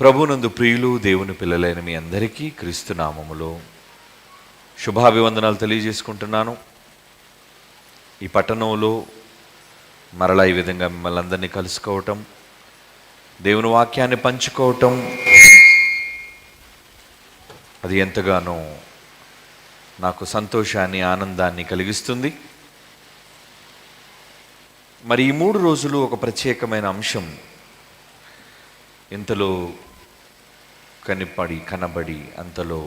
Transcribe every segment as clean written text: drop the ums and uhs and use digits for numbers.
ప్రభునందు ప్రియులు దేవుని పిల్లలైన మీ అందరికీ క్రీస్తు నామములో శుభాభివందనాలు తెలియజేసుకుంటున్నాను. ఈ పట్టణంలో మరలా ఈ విధంగా మిమ్మల్ని అందరినీ కలుసుకోవటం, దేవుని వాక్యాన్ని పంచుకోవటం, అది ఎంతగానో నాకు సంతోషాన్ని, ఆనందాన్ని కలిగిస్తుంది. మరి ఈ 3 రోజులు ఒక ప్రత్యేకమైన అంశం ఇంతలో కనబడి అంతలో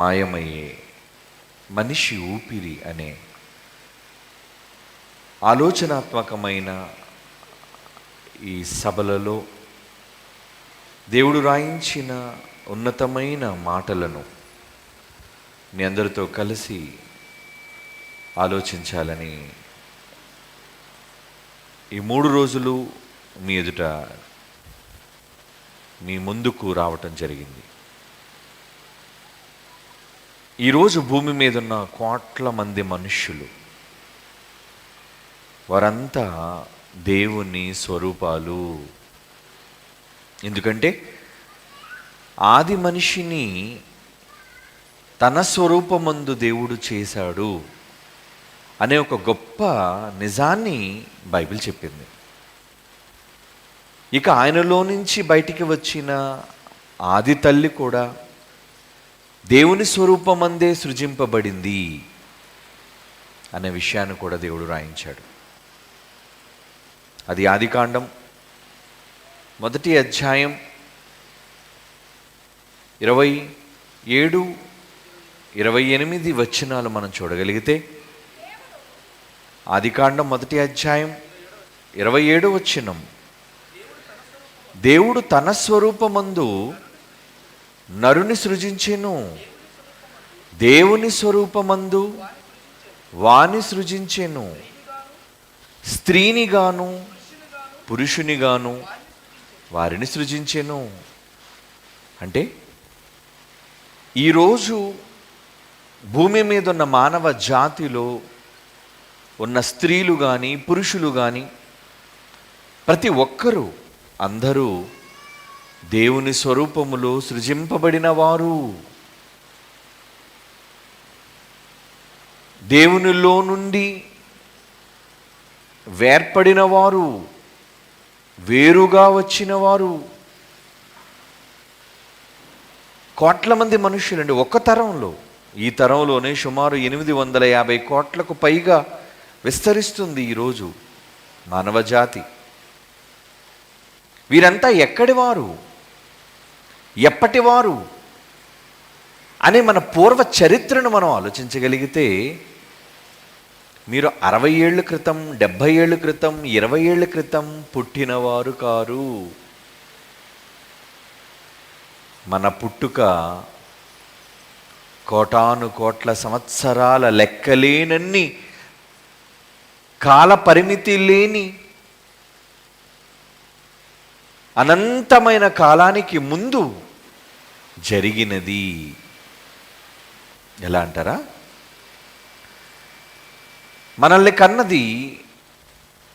మాయమయ్యే మనిషి ఊపిరి అనే ఆలోచనాత్మకమైన ఈ సభలలో దేవుడు రాయించిన ఉన్నతమైన మాటలను మీ అందరితో కలిసి ఆలోచించాలని ఈ 3 రోజులు మీ ఎదుట మీ ముందుకు రావటం జరిగింది. ఈరోజు భూమి మీద ఉన్న కోట్ల మంది మనుష్యులు, వారంతా దేవుని స్వరూపాలు. ఎందుకంటే ఆది మనిషిని తన స్వరూపమందు దేవుడు చేశాడు అనే ఒక గొప్ప నిజాన్ని బైబిల్ చెప్పింది. ఇక ఆయనలో నుంచి బయటికి వచ్చిన ఆది తల్లి కూడా దేవుని స్వరూపమందే సృజింపబడింది అనే విషయాన్ని కూడా దేవుడు రాయించాడు. అది ఆదికాండం 1వ అధ్యాయం 27, 28 వచనాలు మనం చూడగలిగితే, ఆదికాండం 1వ అధ్యాయం 27వ వచనం, దేవుడు తన స్వరూపమందు నరుని సృజించెను, దేవుని స్వరూపమందు వాని సృజించెను, స్త్రీనిగాను పురుషునిగాను వారిని సృజించెను. అంటే ఈరోజు భూమి మీద ఉన్న మానవ జాతిలో ఉన్న స్త్రీలు కానీ పురుషులు కానీ ప్రతి ఒక్కరూ, అందరూ దేవుని స్వరూపములో సృజింపబడిన వారు. దేవునిలో నుండి వేర్పడిన వారు, వేరుగా వచ్చిన వారు. కోట్ల మంది మనుషులండి ఒక తరంలో. ఈ తరంలోనే సుమారు 850 కోట్లకు పైగా విస్తరిస్తుంది ఈరోజు మానవ జాతి. వీరంతా ఎక్కడివారు, ఎప్పటివారు అనే మన పూర్వ చరిత్రను మనం ఆలోచించగలిగితే, మీరు 60 ఏళ్ళ క్రితం, 70 ఏళ్ళ క్రితం, 20 ఏళ్ళ క్రితం పుట్టినవారు కారు. మన పుట్టుక కోటాను కోట్ల సంవత్సరాల లెక్కలేనన్ని కాల పరిమితి లేని అనంతమైన కాలానికి ముందు జరిగినది. ఎలా అంటారా? మనల్ని కన్నది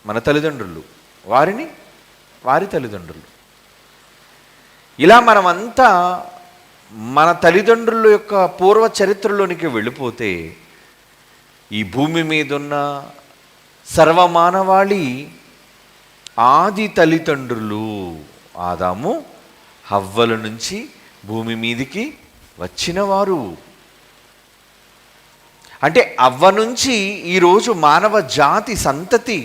మన తల్లిదండ్రులు, వారి తల్లిదండ్రులు. ఇలా మనమంతా మన తల్లిదండ్రుల యొక్క పూర్వ చరిత్రలోనికి వెళ్ళిపోతే, ఈ భూమి మీదున్న సర్వమానవాళి ఆది తల్లిదండ్రులు ఆదాము హవ్వల నుంచి భూమి మీదికి వచ్చినవారు. అంటే అవ్వ నుంచి ఈరోజు మానవ జాతి సంతతి,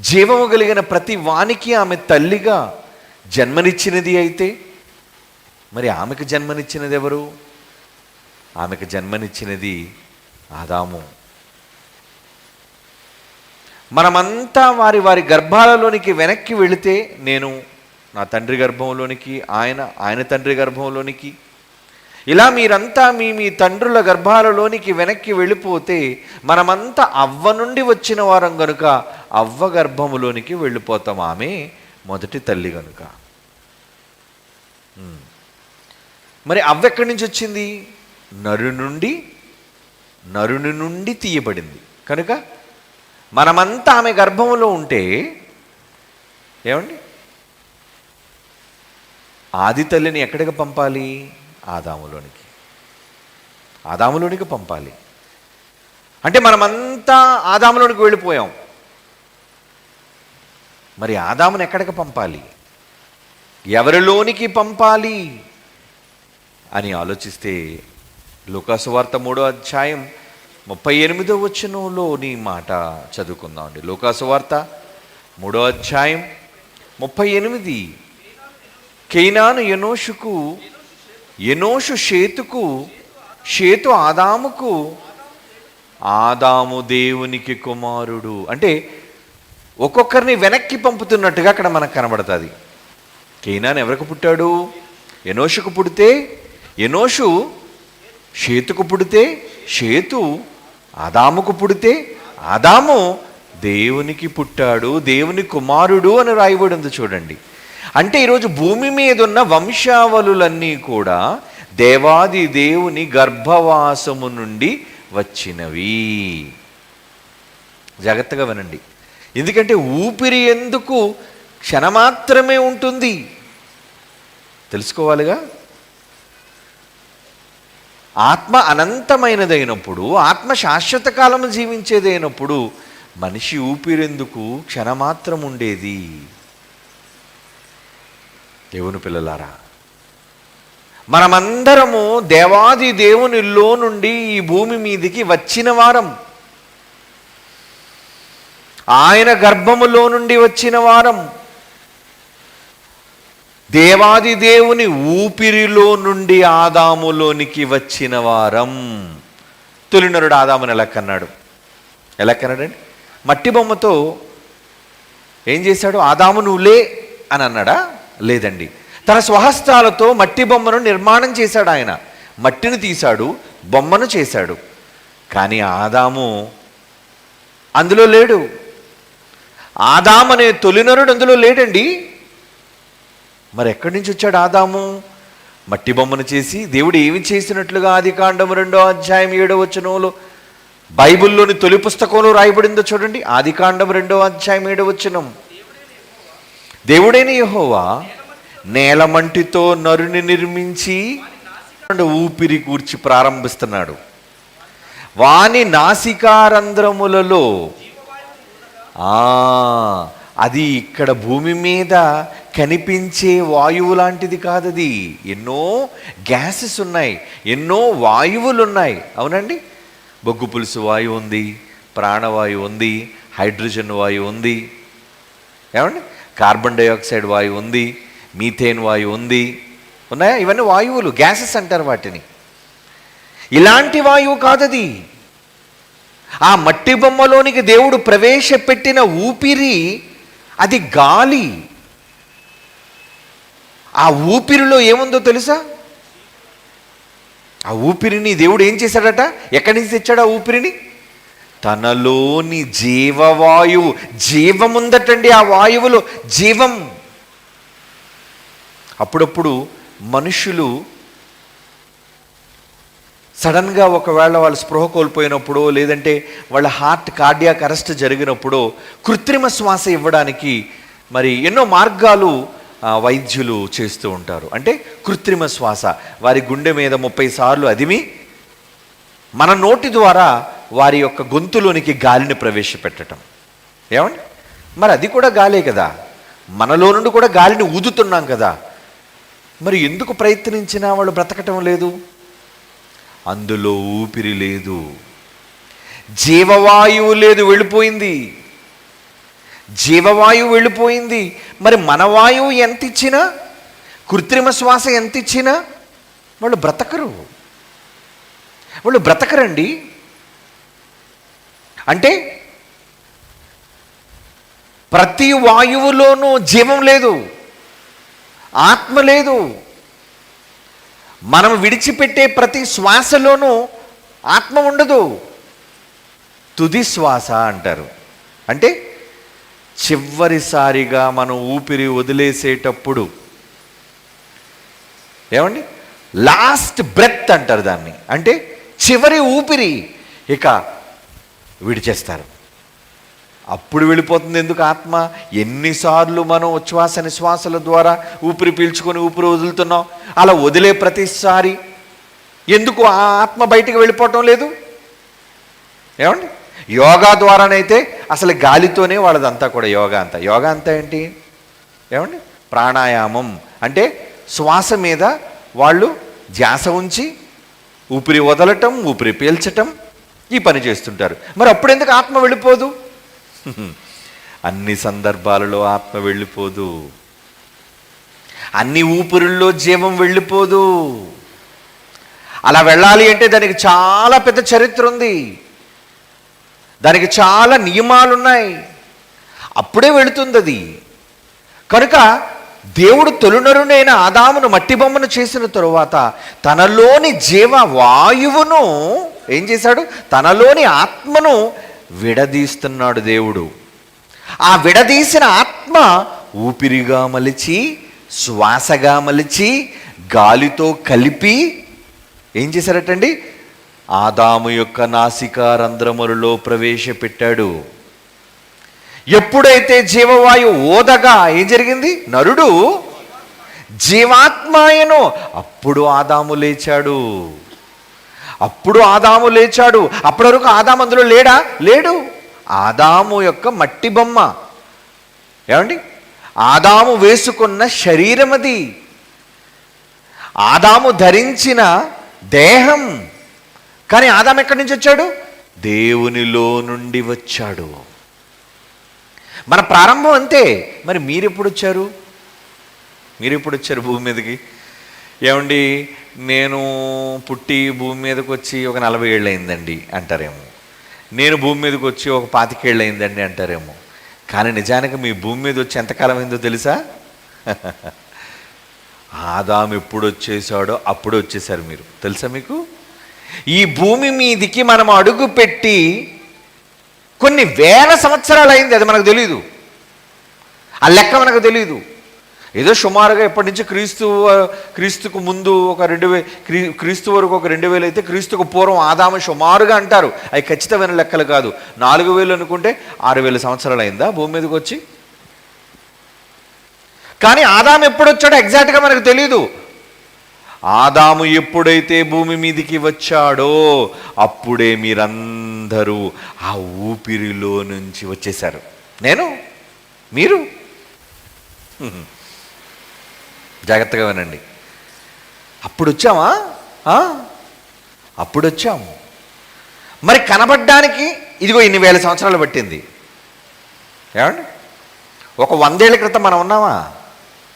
జీవము కలిగిన ప్రతి వానికి ఆమె తల్లిగా జన్మనిచ్చినది. అయితే మరి ఆమెకు జన్మనిచ్చినది ఎవరు? ఆమెకు జన్మనిచ్చినది ఆదాము. మనమంతా వారి గర్భాలలోనికి వెనక్కి వెళితే, నేను నా తండ్రి గర్భంలోనికి, ఆయన తండ్రి గర్భంలోనికి, ఇలా మీరంతా మీ తండ్రుల గర్భాలలోనికి వెనక్కి వెళ్ళిపోతే, మనమంతా అవ్వ నుండి వచ్చిన వారం కనుక అవ్వ గర్భములోనికి వెళ్ళిపోతాం. ఆమె మొదటి తల్లి కనుక. మరి అవ్వ ఎక్కడి నుంచి వచ్చింది? నరుని నుండి తీయబడింది కనుక మనమంతా ఆమె గర్భంలో ఉంటే, ఏమండి ఆది తల్లిని ఎక్కడికి పంపాలి? ఆదాములోనికి. ఆదాములోనికి పంపాలి. అంటే మనమంతా ఆదాములోనికి వెళ్ళిపోయాం. మరి ఆదాముని ఎక్కడికి పంపాలి, ఎవరిలోనికి పంపాలి అని ఆలోచిస్తే లూకాసు వార్త 3వ అధ్యాయం 38వ వచనంలోని మాట చదువుకుందాం అండి. లూకాసు వార్త 3వ అధ్యాయం 38. కేనాను ఎనోషుకు, ఎనోషు షేతుకు, షేతు ఆదాముకు, ఆదాము దేవునికి కుమారుడు. అంటే ఒక్కొక్కరిని వెనక్కి పంపుతున్నట్టుగా అక్కడ మనకు కనబడుతుంది. కేనాను ఎవరికి పుట్టాడు? ఎనోషుకు పుడితే, ఎనోషు షేతుకు పుడితే, షేతు ఆదాముకు పుడితే, ఆదాము దేవునికి పుట్టాడు, దేవుని కుమారుడు అని రాయబడి ఉంది చూడండి. అంటే ఈరోజు భూమి మీద ఉన్న వంశావళులన్నీ కూడా దేవాది దేవుని గర్భవాసము నుండి వచ్చినవి. జాగ్రత్తగా వినండి. ఎందుకంటే ఊపిరి ఎందుకు క్షణమాత్రమే ఉంటుంది తెలుసుకోవాలిగా. ఆత్మ అనంతమైనదైనప్పుడు, ఆత్మ శాశ్వత కాలము జీవించేదైనప్పుడు మనిషి ఊపిరెందుకు క్షణమాత్రం ఉండేది. దేవుని పిల్లలారా, మనమందరము దేవాది దేవునిలో నుండి ఈ భూమి మీదికి వచ్చిన వారం, ఆయన గర్భములో నుండి వచ్చిన వారం, దేవాది దేవుని ఊపిరిలో నుండి ఆదాములోనికి వచ్చిన వారం. తొలినరుడు ఆదాముని ఎలా కన్నాడు? ఎలా కన్నాడండి? మట్టి బొమ్మతో ఏం చేశాడు? ఆదాము నువ్వు లే అని అన్నాడా? లేదండి. తన స్వహస్తాలతో మట్టి బొమ్మను నిర్మాణం చేశాడు. ఆయన మట్టిని తీశాడు, బొమ్మను చేశాడు. కానీ ఆదాము అందులో లేడు. ఆదాము అనే తొలినరుడు అందులో లేడండి. మరి ఎక్కడి నుంచి వచ్చాడు ఆదాము? మట్టి బొమ్మను చేసి దేవుడు ఏమి చేసినట్లుగా ఆదికాండము 2వ అధ్యాయం 7వ వచనంలో బైబిల్లోని తొలి పుస్తకంలో రాయబడిందో చూడండి. ఆదికాండము 2వ అధ్యాయం 7వ వచనం, దేవుడైన యెహోవా నేలమంటితో నరుని నిర్మించి ఊపిరి కూర్చి ప్రారంభిస్తున్నాడు. వాని నాసికారంధ్రములలో, అది ఇక్కడ భూమి మీద కనిపించే వాయువు లాంటిది కాదది. ఎన్నో గ్యాసెస్ ఉన్నాయి, ఎన్నో వాయువులు ఉన్నాయి. అవునండి, బొగ్గు పులుసు వాయువు ఉంది, ప్రాణవాయువు ఉంది, హైడ్రోజన్ వాయువు ఉంది, ఏమండి కార్బన్ డైఆక్సైడ్ వాయువు ఉంది, మీథేన్ వాయువు ఉంది. ఉన్నాయా? ఇవన్నీ వాయువులు, గ్యాసెస్ అంటారు వాటిని. ఇలాంటి వాయువు కాదది. ఆ మట్టి బొమ్మలోనికి దేవుడు ప్రవేశపెట్టిన ఊపిరి అది గాలి. ఆ ఊపిరిలో ఏముందో తెలుసా? ఆ ఊపిరిని దేవుడు ఏం చేశాడట? ఎక్కడి నుంచి తెచ్చాడు ఆ ఊపిరిని? తనలోని జీవవాయువు, జీవముందటండి ఆ వాయువులో, జీవం. అప్పుడప్పుడు మనుషులు సడన్గా ఒకవేళ వాళ్ళు స్పృహ కోల్పోయినప్పుడు, లేదంటే వాళ్ళ హార్ట్ కార్డియాక్ అరెస్ట్ జరిగినప్పుడు కృత్రిమ శ్వాస ఇవ్వడానికి మరి ఎన్నో మార్గాలు వైద్యులు చేస్తూ ఉంటారు. అంటే కృత్రిమ శ్వాస, వారి గుండె మీద 30 సార్లు అదిమి మన నోటి ద్వారా వారి యొక్క గొంతులోనికి గాలిని ప్రవేశపెట్టడం. ఏమండి, మరి అది కూడా గాలే కదా, మనలో నుండి కూడా గాలిని ఊదుతున్నాం కదా. మరి ఎందుకు ప్రయత్నించినా వాళ్ళు బ్రతకటం లేదు? అందులో ఊపిరి లేదు, జీవవాయువు లేదు, వెళ్ళిపోయింది. జీవవాయువు వెళ్ళిపోయింది. మరి మన వాయువు ఎంత ఇచ్చినా, కృత్రిమ శ్వాస ఎంత ఇచ్చినా వాళ్ళు బ్రతకరు. వాళ్ళు బ్రతకరండి. అంటే ప్రతి వాయువులోనూ జీవం లేదు, ఆత్మ లేదు. మనం విడిచిపెట్టే ప్రతి శ్వాసలోనూ ఆత్మ ఉండదు. తుది శ్వాస అంటారు. అంటే చివరిసారిగా మనం ఊపిరి వదిలేసేటప్పుడు, ఏమండి, లాస్ట్ బ్రెత్ అంటారు దాన్ని. అంటే చివరి ఊపిరి ఇక విడిచేస్తారు. అప్పుడు వెళ్ళిపోతుంది ఎందుకు ఆత్మ? ఎన్నిసార్లు మనం ఉచ్ఛ్వాస నిశ్వాసాల ద్వారా ఊపిరి పీల్చుకొని ఊపిరి వదులుతున్నాం, అలా వదిలే ప్రతిసారి ఎందుకు ఆ ఆత్మ బయటికి వెళ్ళిపోవటం లేదు? ఏమండి, యోగా ద్వారానైతే అసలు గాలితోనే వాళ్ళదంతా కూడా యోగా అంతా ఏంటి? ఏమండి, ప్రాణాయామం అంటే శ్వాస మీద వాళ్ళు ధ్యాస ఉంచి ఊపిరి వదలటం, ఊపిరి పీల్చటం, ఈ పని చేస్తుంటారు. మరి అప్పుడు ఎందుకు ఆత్మ వెళ్ళిపోదు? అన్ని సందర్భాలలో ఆత్మ వెళ్ళిపోదు, అన్ని ఊపిరుల్లో జీవం వెళ్ళిపోదు. అలా వెళ్ళాలి అంటే దానికి చాలా పెద్ద చరిత్ర ఉంది, దానికి చాలా నియమాలున్నాయి, అప్పుడే వెళుతుంది అది. కనుక దేవుడు తొలినరునైన ఆదామును మట్టి బొమ్మను చేసిన తరువాత తనలోని జీవ వాయువును ఏం చేశాడు? తనలోని ఆత్మను విడదీస్తున్నాడు దేవుడు. ఆ విడదీసిన ఆత్మ ఊపిరిగా మలిచి, శ్వాసగా మలిచి, గాలితో కలిపి ఏం చేశారటండి? ఆదాము యొక్క నాసికా రంధ్రములలో ప్రవేశపెట్టాడు. ఎప్పుడైతే జీవవాయు ఓదగా ఏం జరిగింది? నరుడు జీవాత్మాయను. అప్పుడు ఆదాము లేచాడు. అప్పటి వరకు ఆదాము అందులో లేడు. ఆదాము యొక్క మట్టి బొమ్మ. ఏమండి, ఆదాము వేసుకున్న శరీరం అది, ఆదాము ధరించిన దేహం. కానీ ఆదాము ఎక్కడి నుంచి వచ్చాడు? దేవునిలో నుండి వచ్చాడు. మన ప్రారంభం అంతే. మరి మీరెప్పుడు వచ్చారు భూమి మీదకి? ఏమండి, నేను పుట్టి భూమి మీదకి వచ్చి ఒక 40 ఏళ్ళు అయిందండి అంటారేమో. నేను భూమి మీదకి వచ్చి ఒక 25 ఏళ్ళు అయిందండి అంటారేమో. కానీ నిజానికి మీ భూమి మీద వచ్చి ఎంతకాలం అయిందో తెలుసా? ఆదాము ఎప్పుడు వచ్చేసాడో అప్పుడు వచ్చేసారు మీరు. తెలుసా మీకు? ఈ భూమి మీదికి మనం అడుగు పెట్టి కొన్ని వేల సంవత్సరాలు అయింది, అది మనకు తెలీదు, ఆ లెక్క మనకు తెలీదు. ఏదో సుమారుగా ఎప్పటి నుంచి క్రీస్తుకు ముందు ఒక 2000, క్రీస్తు వరకు ఒక 2000 అయితే క్రీస్తుకు పూర్వం ఆదాము సుమారుగా అంటారు. అవి ఖచ్చితమైన లెక్కలు కాదు. 4000 అనుకుంటే 6000 సంవత్సరాలు అయిందా భూమి మీదకి వచ్చి? కానీ ఆదాము ఎప్పుడు వచ్చాడో ఎగ్జాక్ట్గా మనకు తెలీదు. ఆదాము ఎప్పుడైతే భూమి మీదికి వచ్చాడో అప్పుడే మీరందరూ ఆ ఊపిరిలో నుంచి వచ్చేశారు. మీరు జాగ్రత్తగా వినండి. అప్పుడు వచ్చాము. మరి కనబడ్డానికి ఇదిగో ఇన్ని వేల సంవత్సరాలు పట్టింది. ఏమండి, ఒక 100 ఏళ్ల క్రితం మనం ఉన్నామా?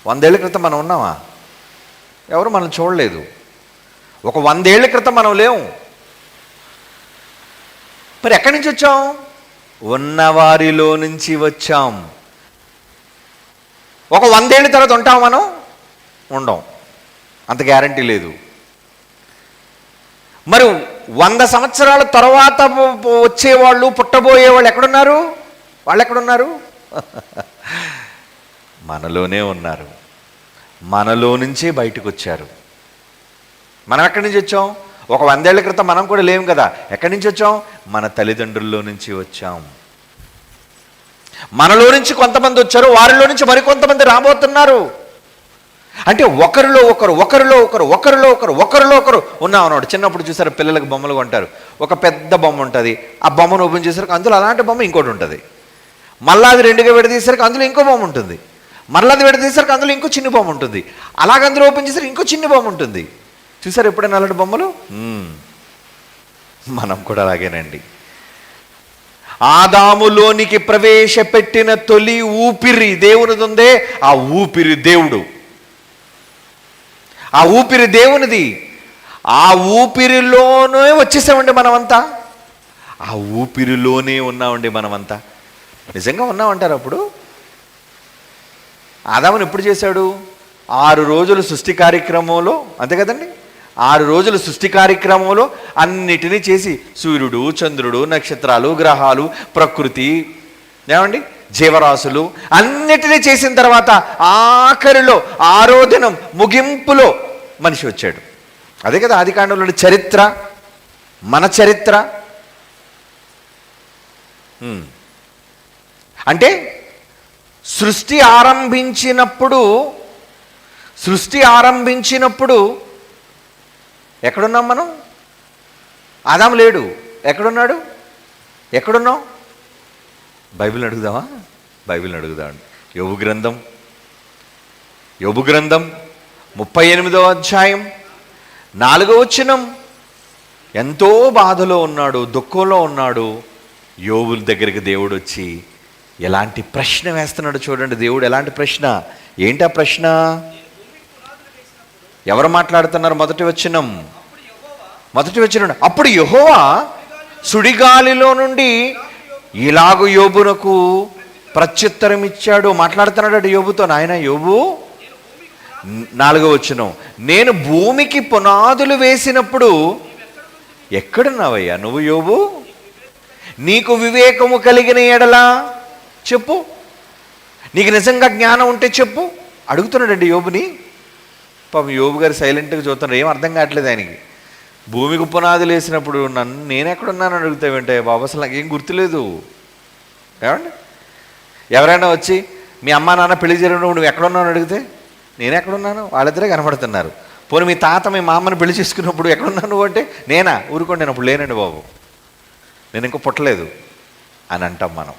100 ఏళ్ల క్రితం మనం ఉన్నామా? ఎవరు మనం చూడలేదు. ఒక 100 ఏళ్ల క్రితం మనం లేవు. మరి ఎక్కడి నుంచి వచ్చాం? ఉన్నవారిలో నుంచి వచ్చాం. ఒక 100 ఏళ్ళ తర్వాత ఉంటాం మనం? ఉండం, అంత గ్యారంటీ లేదు. మరి 100 సంవత్సరాల తర్వాత వచ్చేవాళ్ళు, పుట్టబోయేవాళ్ళు ఎక్కడున్నారు? వాళ్ళు ఎక్కడున్నారు? మనలోనే ఉన్నారు. మనలో నుంచే బయటకు వచ్చారు. మనం ఎక్కడి నుంచి వచ్చాం? ఒక 100 ఏళ్ల క్రితం మనం కూడా లేము కదా. ఎక్కడి నుంచి వచ్చాం? మన తల్లిదండ్రుల్లో నుంచి వచ్చాం. మనలో నుంచి కొంతమంది వచ్చారు, వారిలో నుంచి మరికొంతమంది రాబోతున్నారు. అంటే ఒకరిలో ఒకరు ఉన్నామన్నాడు. చిన్నప్పుడు చూసారు, పిల్లలకు బొమ్మలు కొంటారు. ఒక పెద్ద బొమ్మ ఉంటుంది, ఆ బొమ్మను ఓపెన్ చేసరికి అందులో అలాంటి బొమ్మ ఇంకోటి ఉంటుంది. మళ్ళీ అది 2గా విడదీసరికి అందులో ఇంకో బొమ్మ ఉంటుంది. మళ్ళీ అది విడదీసరికి అందులో ఇంకో చిన్న బొమ్మ ఉంటుంది. అలాగ అందులో ఓపెన్ చేసరికి ఇంకో చిన్న బొమ్మ ఉంటుంది. చూసారు ఎప్పుడైనా అలాంటి బొమ్మలు? మనం కూడా అలాగేనండి. ఆదాములోనికి ప్రవేశపెట్టిన తొలి ఊపిరి దేవునిది ఉందే, ఆ ఊపిరి దేవుడు. ఆ ఊపిరి దేవునిది. ఆ ఊపిరిలోనే వచ్చేసామండి మనమంతా. ఆ ఊపిరిలోనే ఉన్నామండి మనమంతా. నిజంగా ఉన్నామంటారు. అప్పుడు ఆదామును ఎప్పుడు చేశాడు? 6 రోజులు సృష్టి కార్యక్రమంలో, అంతే కదండి. 6 రోజులు సృష్టి కార్యక్రమంలో అన్నిటినీ చేసి, సూర్యుడు, చంద్రుడు, నక్షత్రాలు, గ్రహాలు, ప్రకృతి, ఏమండి, జీవరాశులు అన్నిటినీ చేసిన తర్వాత ఆఖరిలో 6వ దినం ముగింపులో మనిషి వచ్చాడు. అదే కదా ఆదికాండంలోని చరిత్ర, మన చరిత్ర. అంటే సృష్టి ఆరంభించినప్పుడు ఎక్కడున్నాం మనం? ఆదాము లేడు. ఎక్కడున్నాడు? ఎక్కడున్నాం? బైబిల్ని అడుగుదామా? బైబిల్ని అడుగుదామండి. యోబు గ్రంథం 38వ అధ్యాయం 4వ వచనం. ఎంతో బాధలో ఉన్నాడు, దుఃఖంలో ఉన్నాడు. యోబు దగ్గరికి దేవుడు వచ్చి ఎలాంటి ప్రశ్న వేస్తున్నాడు చూడండి. దేవుడు ఎలాంటి ప్రశ్న? ఏంటా ప్రశ్న? ఎవరు మాట్లాడుతున్నారు? మొదటి వచనం. అప్పుడు యెహోవా సుడిగాలిలో నుండి ఇలాగు యోబునకు ప్రత్యుత్తరం ఇచ్చాడు. మాట్లాడుతున్నాడు యోబుతో. నాయన యోబు, 4వ వచనం, నేను భూమికి పునాదులు వేసినప్పుడు ఎక్కడున్నావయ్యా నువ్వు యోబు? నీకు వివేకము కలిగిన ఎడలా చెప్పు, నీకు నిజంగా జ్ఞానం ఉంటే చెప్పు అడుగుతున్నాడండి యోబుని. పాపం యోబు గారు సైలెంట్గా చూస్తున్నారు. ఏం అర్థం కావట్లేదు ఆయనకి. భూమికి పునాదులు వేసినప్పుడు నేను ఎక్కడున్నానని అడుగుతావేంటే బాబు? అసలు నాకేం గుర్తులేదు. ఏమండి, ఎవరైనా వచ్చి మీ అమ్మా నాన్న పెళ్లి జరిగినప్పుడు నువ్వు ఎక్కడున్నావు అడిగితే నేను ఎక్కడున్నాను? వాళ్ళిద్దరే కనబడుతున్నారు. పోనీ మీ తాత మీ మా అమ్మని పెళ్లి చేసుకున్నప్పుడు ఎక్కడున్నాను అంటే నేనా? ఊరుకోండి, నేను అప్పుడు లేనండి బాబు, నేను ఇంకా పుట్టలేదు అని అంటాం మనం.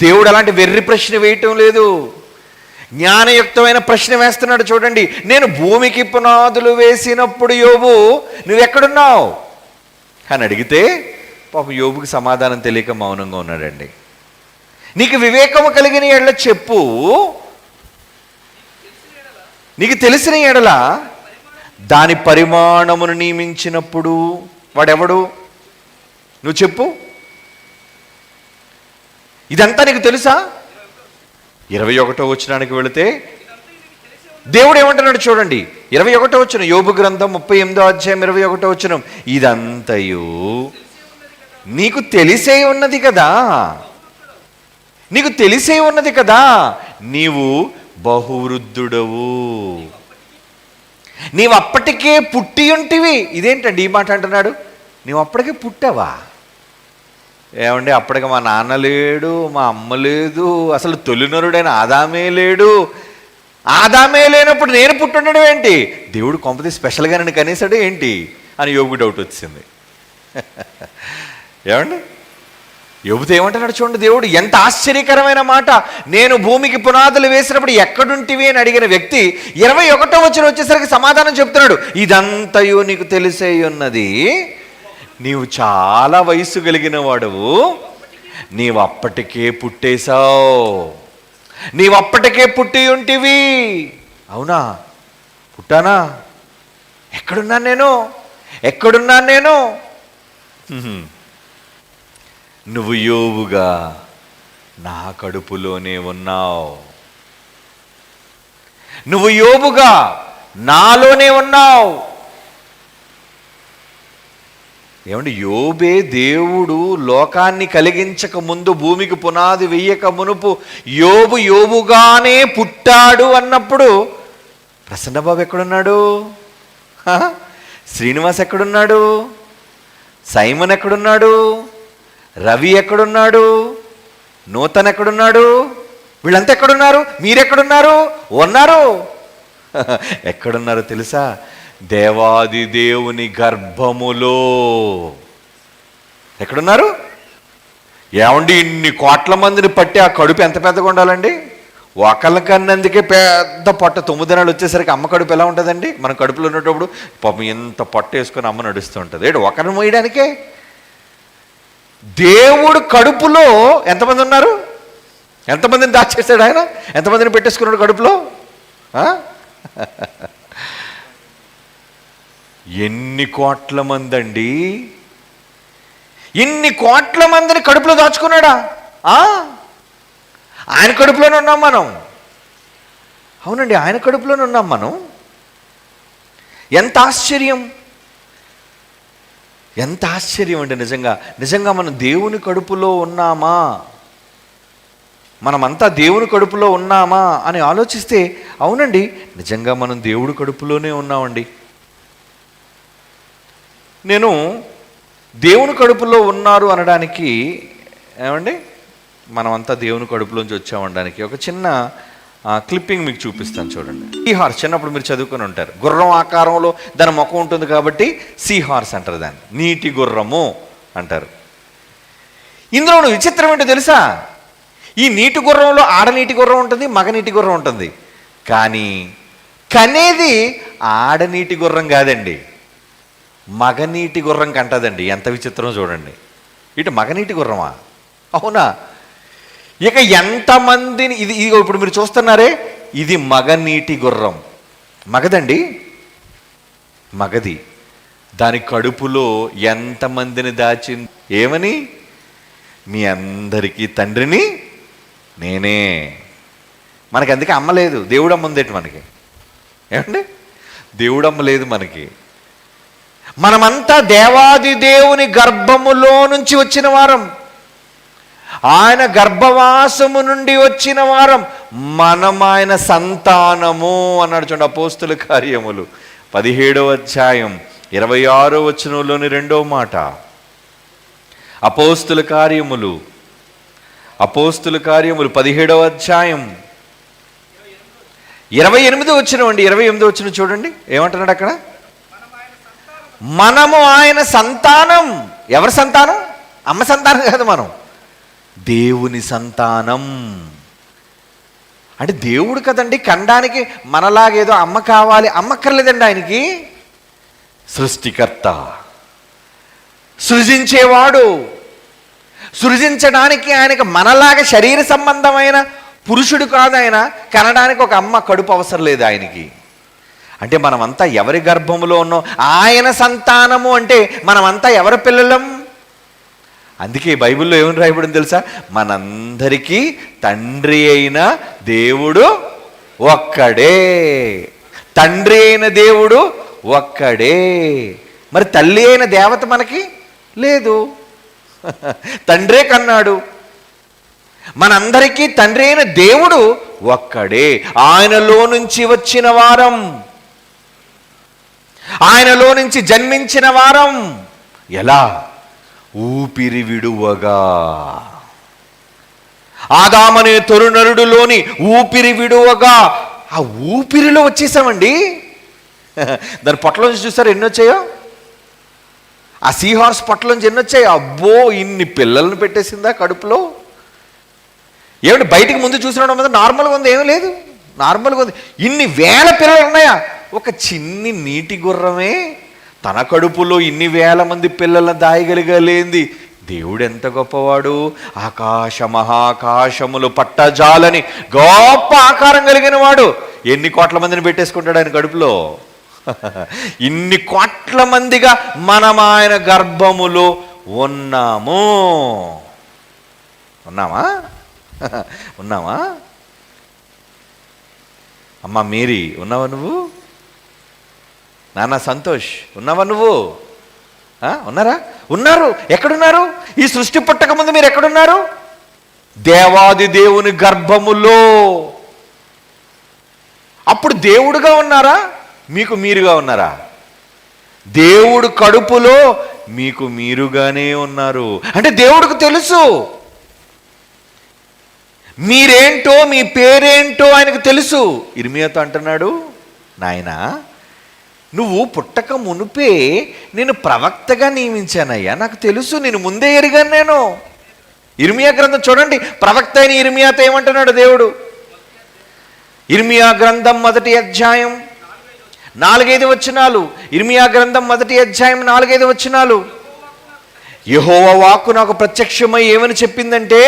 దేవుడు అలాంటి వెర్రి ప్రశ్న వేయటం లేదు, జ్ఞానయుక్తమైన ప్రశ్న వేస్తున్నాడు చూడండి. నేను భూమికి పునాదులు వేసినప్పుడు యోబు నువ్వెక్కడున్నావు అని అడిగితే పాపం యోబుకి సమాధానం తెలియక మౌనంగా ఉన్నాడండి. నీకు వివేకము కలిగిన ఎడల చెప్పు, నీకు తెలిసిన ఎడల దాని పరిమాణమును నియమించినప్పుడు వాడెవడు? నువ్వు చెప్పు. ఇదంతా నీకు తెలుసా? 21వ వచనానికి వెళితే దేవుడు ఏమంటున్నాడు చూడండి. 21వ వచనం, యోబు గ్రంథం 38వ అధ్యాయం 21వ వచనం. ఇదంతయు నీకు తెలిసే ఉన్నది కదా, నీకు తెలిసే ఉన్నది కదా, నీవు బహువృద్ధుడవు, నీవు అప్పటికే పుట్టి ఉంటివి. ఇదేంటండి ఈ మాట అంటున్నాడు? నీవు అప్పటికే పుట్టావా? ఏమండి, అప్పటికి మా నాన్న లేడు, మా అమ్మ లేదు, అసలు తొలినరుడైన ఆదామే లేడు. ఆదామే లేనప్పుడు నేను పుట్టుండడం ఏంటి? దేవుడు కొంపది స్పెషల్గా నన్ను కనేసాడు ఏంటి అని యోబుకు డౌట్ వచ్చింది. ఏమండి, యోబుతో ఏమంటున్నాడు చూడండి దేవుడు. ఎంత ఆశ్చర్యకరమైన మాట. నేను భూమికి పునాదులు వేసినప్పుడు ఎక్కడుంటివి అని అడిగిన వ్యక్తి 21వ వచనం వచ్చేసరికి సమాధానం చెప్తున్నాడు. ఇదంతయు నీకు తెలిసే ఉన్నది, నీవు చాలా వయసు కలిగిన వాడవు, నీవు అప్పటికే పుట్టేశావు, నీవు అప్పటికే పుట్టి ఉంటివి. అవునా? పుట్టానా? ఎక్కడున్నాను నేను? నువ్వు యోబుగా నా కడుపులోనే ఉన్నావు, నువ్వు యోబుగా నాలోనే ఉన్నావు. ఏమండి, యోబే దేవుడు లోకాన్ని కలిగించక ముందు, భూమికి పునాది వెయ్యక మునుపు యోబు యోబుగానే పుట్టాడు అన్నప్పుడు ప్రసన్నబాబు ఎక్కడున్నాడు? శ్రీనివాస్ ఎక్కడున్నాడు? సైమన్ ఎక్కడున్నాడు? రవి ఎక్కడున్నాడు? నూతన్ ఎక్కడున్నాడు? వీళ్ళంతా ఎక్కడున్నారు? మీరెక్కడున్నారు? ఉన్నారు. ఎక్కడున్నారో తెలుసా? దేవాది దేవుని గర్భములో. ఎక్కడున్నారు? ఏమండి, ఇన్ని కోట్ల మందిని పట్టి ఆ కడుపు ఎంత పెద్దగా ఉండాలండి? ఒకళ్ళ కన్నందుకే పెద్ద పొట్ట. 9 నెలలు వచ్చేసరికి అమ్మ కడుపు ఎలా ఉంటుందండి? మన కడుపులో ఉన్నప్పుడు పాపం ఎంత పొట్ట వేసుకొని అమ్మ నడుస్తూ ఉంటుంది. ఏంటి ఒకరిని మోయడానికే? దేవుడు కడుపులో ఎంతమంది ఉన్నారు? ఎంతమందిని దాచేశాడు ఆయన? ఎంతమందిని పెట్టేసుకున్నాడు కడుపులో? ఎన్ని కోట్ల మంది అండి? ఇన్ని కోట్ల మందిని కడుపులో దాచుకున్నాడా? ఆయన కడుపులోనే ఉన్నాం మనం. అవునండి, ఆయన కడుపులోనే ఉన్నాం మనం. ఎంత ఆశ్చర్యం, ఎంత ఆశ్చర్యం అండి. నిజంగా మనం దేవుని కడుపులో ఉన్నామా? మనమంతా దేవుని కడుపులో ఉన్నామా అని ఆలోచిస్తే అవునండి, నిజంగా మనం దేవుడి కడుపులోనే ఉన్నామండి. నేను దేవుని కడుపులో ఉన్నారు అనడానికి ఏమండి మనమంతా దేవుని కడుపులోంచి వచ్చామనడానికి ఒక చిన్న క్లిప్పింగ్ మీకు చూపిస్తాను చూడండి. సీ హార్స్ చిన్నప్పుడు మీరు చదువుకొని ఉంటారు. గుర్రం ఆకారంలో దాని ముఖం ఉంటుంది కాబట్టి సీ హార్స్ అంటారు, దాన్ని నీటి గుర్రము అంటారు. ఇందులో విచిత్రం ఏంటో తెలుసా? ఈ నీటి గుర్రంలో ఆడనీటి గుర్రం ఉంటుంది, మగ నీటి గుర్రం ఉంటుంది. కానీ కనేది ఆడనీటి గుర్రం కాదండి, మగనీటి గుర్రం కంటదండి. ఎంత విచిత్రం చూడండి. ఇటు మగనీటి గుర్రమా? అవునా? ఇక ఎంతమందిని ఇది ఇప్పుడు మీరు చూస్తున్నారే, ఇది మగనీటి గుర్రం. మగదండి, మగది. దాని కడుపులో ఎంతమందిని దాచింది? ఏమని? మీ అందరికీ తండ్రిని నేనే. మనకి అందుకే అమ్మ లేదు, దేవుడు అమ్మ ఉందేటి మనకి. ఏమండి? దేవుడు అమ్మ లేదు మనకి. మనమంతా దేవాది దేవుని గర్భములో నుంచి వచ్చిన వారం, ఆయన గర్భవాసము నుండి వచ్చిన వారం, మనం ఆయన సంతానము అన్నాడు చూడండి. అపోస్తుల కార్యములు 17వ అధ్యాయం 26వ వచనంలోని 2వ మాట. అపోస్తుల కార్యములు 17వ అధ్యాయం 28వ వచనం అండి. 28వ వచనం చూడండి, ఏమంటున్నాడు అక్కడ? మనము ఆయన సంతానం. ఎవరి సంతానం? అమ్మ సంతానం కాదు, మనం దేవుని సంతానం. అంటే దేవుడు కదండి కనడానికి మనలాగేదో అమ్మ కావాలి, అమ్మక్కర్లేదండి. ఆయనకి సృష్టికర్త, సృజించేవాడు. సృజించడానికి ఆయనకి మనలాగా శరీర సంబంధమైన పురుషుడు కాదు. ఆయన కనడానికి ఒక అమ్మ కడుపు అవసరం లేదు ఆయనకి. అంటే మనమంతా ఎవరి గర్భములో ఉన్నాం? ఆయన సంతానము. అంటే మనమంతా ఎవరి పిల్లలం? అందుకే బైబిల్లో ఏమని రాయబడింది తెలుసా? మనందరికీ తండ్రి అయిన దేవుడు ఒక్కడే. తండ్రి అయిన దేవుడు ఒక్కడే. మరి తల్లి అయిన దేవత మనకి లేదు, తండ్రే కన్నాడు. మనందరికీ తండ్రి అయిన దేవుడు ఒక్కడే. ఆయనలో నుంచి వచ్చిన వారం, ఆయనలో నుంచి జన్మించిన వారం. ఎలా? ఊపిరి విడువగా. ఆదామనే తొలినరుడులోని ఊపిరి విడువగా ఆ ఊపిరిలో వచ్చేసామండి. దాని పొట్టలోంచి చూసారు ఎన్ని వచ్చాయో? ఆ సీ హార్స్ పొట్టలోంచి ఎన్ని వచ్చాయో? అబ్బో, ఇన్ని పిల్లలను పెట్టేసిందా కడుపులో. ఏమిటి బయటికి ముందు చూసినడం మీద నార్మల్గా ఉంది, ఏమీ లేదు, నార్మల్గా ఉంది. ఇన్ని వేల పిల్లలు ఉన్నాయా? ఒక చిన్ని నీటి గుర్రమే తన కడుపులో ఇన్ని వేల మంది పిల్లలను దాయగలిగలేంది. దేవుడు ఎంత గొప్పవాడు. ఆకాశ మహాకాశములు పట్టజాలని గొప్ప ఆకారం కలిగిన వాడు. ఎన్ని కోట్ల మందిని పెట్టేసుకుంటాడు ఆయన కడుపులో? ఇన్ని కోట్ల మందిగా మనం ఆయన గర్భములో ఉన్నాము. ఉన్నామా? ఉన్నామా? అమ్మ మేరీ ఉన్నావా నువ్వు? నాన్న సంతోష్ ఉన్నావా నువ్వు? ఉన్నారా? ఉన్నారు. ఎక్కడున్నారు? ఈ సృష్టి పుట్టక ముందు మీరు ఎక్కడున్నారు? దేవాది దేవుని గర్భములో. అప్పుడు దేవుడుగా ఉన్నారా? మీకు మీరుగా ఉన్నారా? దేవుడు కడుపులో మీకు మీరుగానే ఉన్నారు. అంటే దేవుడికి తెలుసు మీరేంటో, మీ పేరేంటో ఆయనకు తెలుసు. ఇర్మియాతో అంటున్నాడు, నాయనా నువ్వు పుట్టక మునుపే నేను ప్రవక్తగా నియమించానయ్యా, నాకు తెలుసు, నేను ముందే ఎరిగాను నేను. ఇర్మియా గ్రంథం చూడండి, ప్రవక్త అయిన ఇర్మియాతో ఏమంటున్నాడు దేవుడు? ఇర్మియా గ్రంథం 1వ అధ్యాయం 4-5 వచనాలు. ఇర్మియా గ్రంథం 1వ అధ్యాయం 4-5 వచనాలు. యెహోవా వాక్కు నాకు ప్రత్యక్షమై ఏమని చెప్పిందంటే,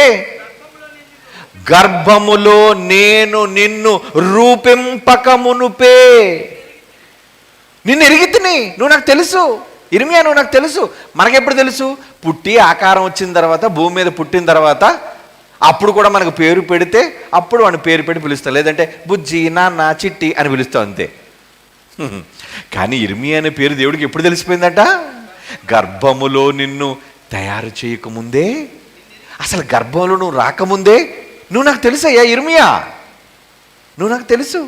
గర్భములో నేను నిన్ను రూపింపక మునుపే నిన్ను ఎరిగితిని. నువ్వు నాకు తెలుసు ఇర్మియా, నువ్వు నాకు తెలుసు. మనకెప్పుడు తెలుసు? పుట్టి ఆకారం వచ్చిన తర్వాత, భూమి మీద పుట్టిన తర్వాత, అప్పుడు కూడా మనకు పేరు పెడితే అప్పుడు వాడిని పేరు పెట్టి పిలుస్తాం. లేదంటే బుజ్జి, నాన్న, చిట్టి అని పిలుస్తాం అంతే. కానీ ఇర్మియా అనే పేరు దేవుడికి ఎప్పుడు తెలిసిపోయిందట? గర్భములో నిన్ను తయారు చేయకముందే, అసలు గర్భంలో నువ్వు రాకముందే నువ్వు నాకు తెలుసయ్యా ఇర్మియా, నువ్వు నాకు తెలుసు.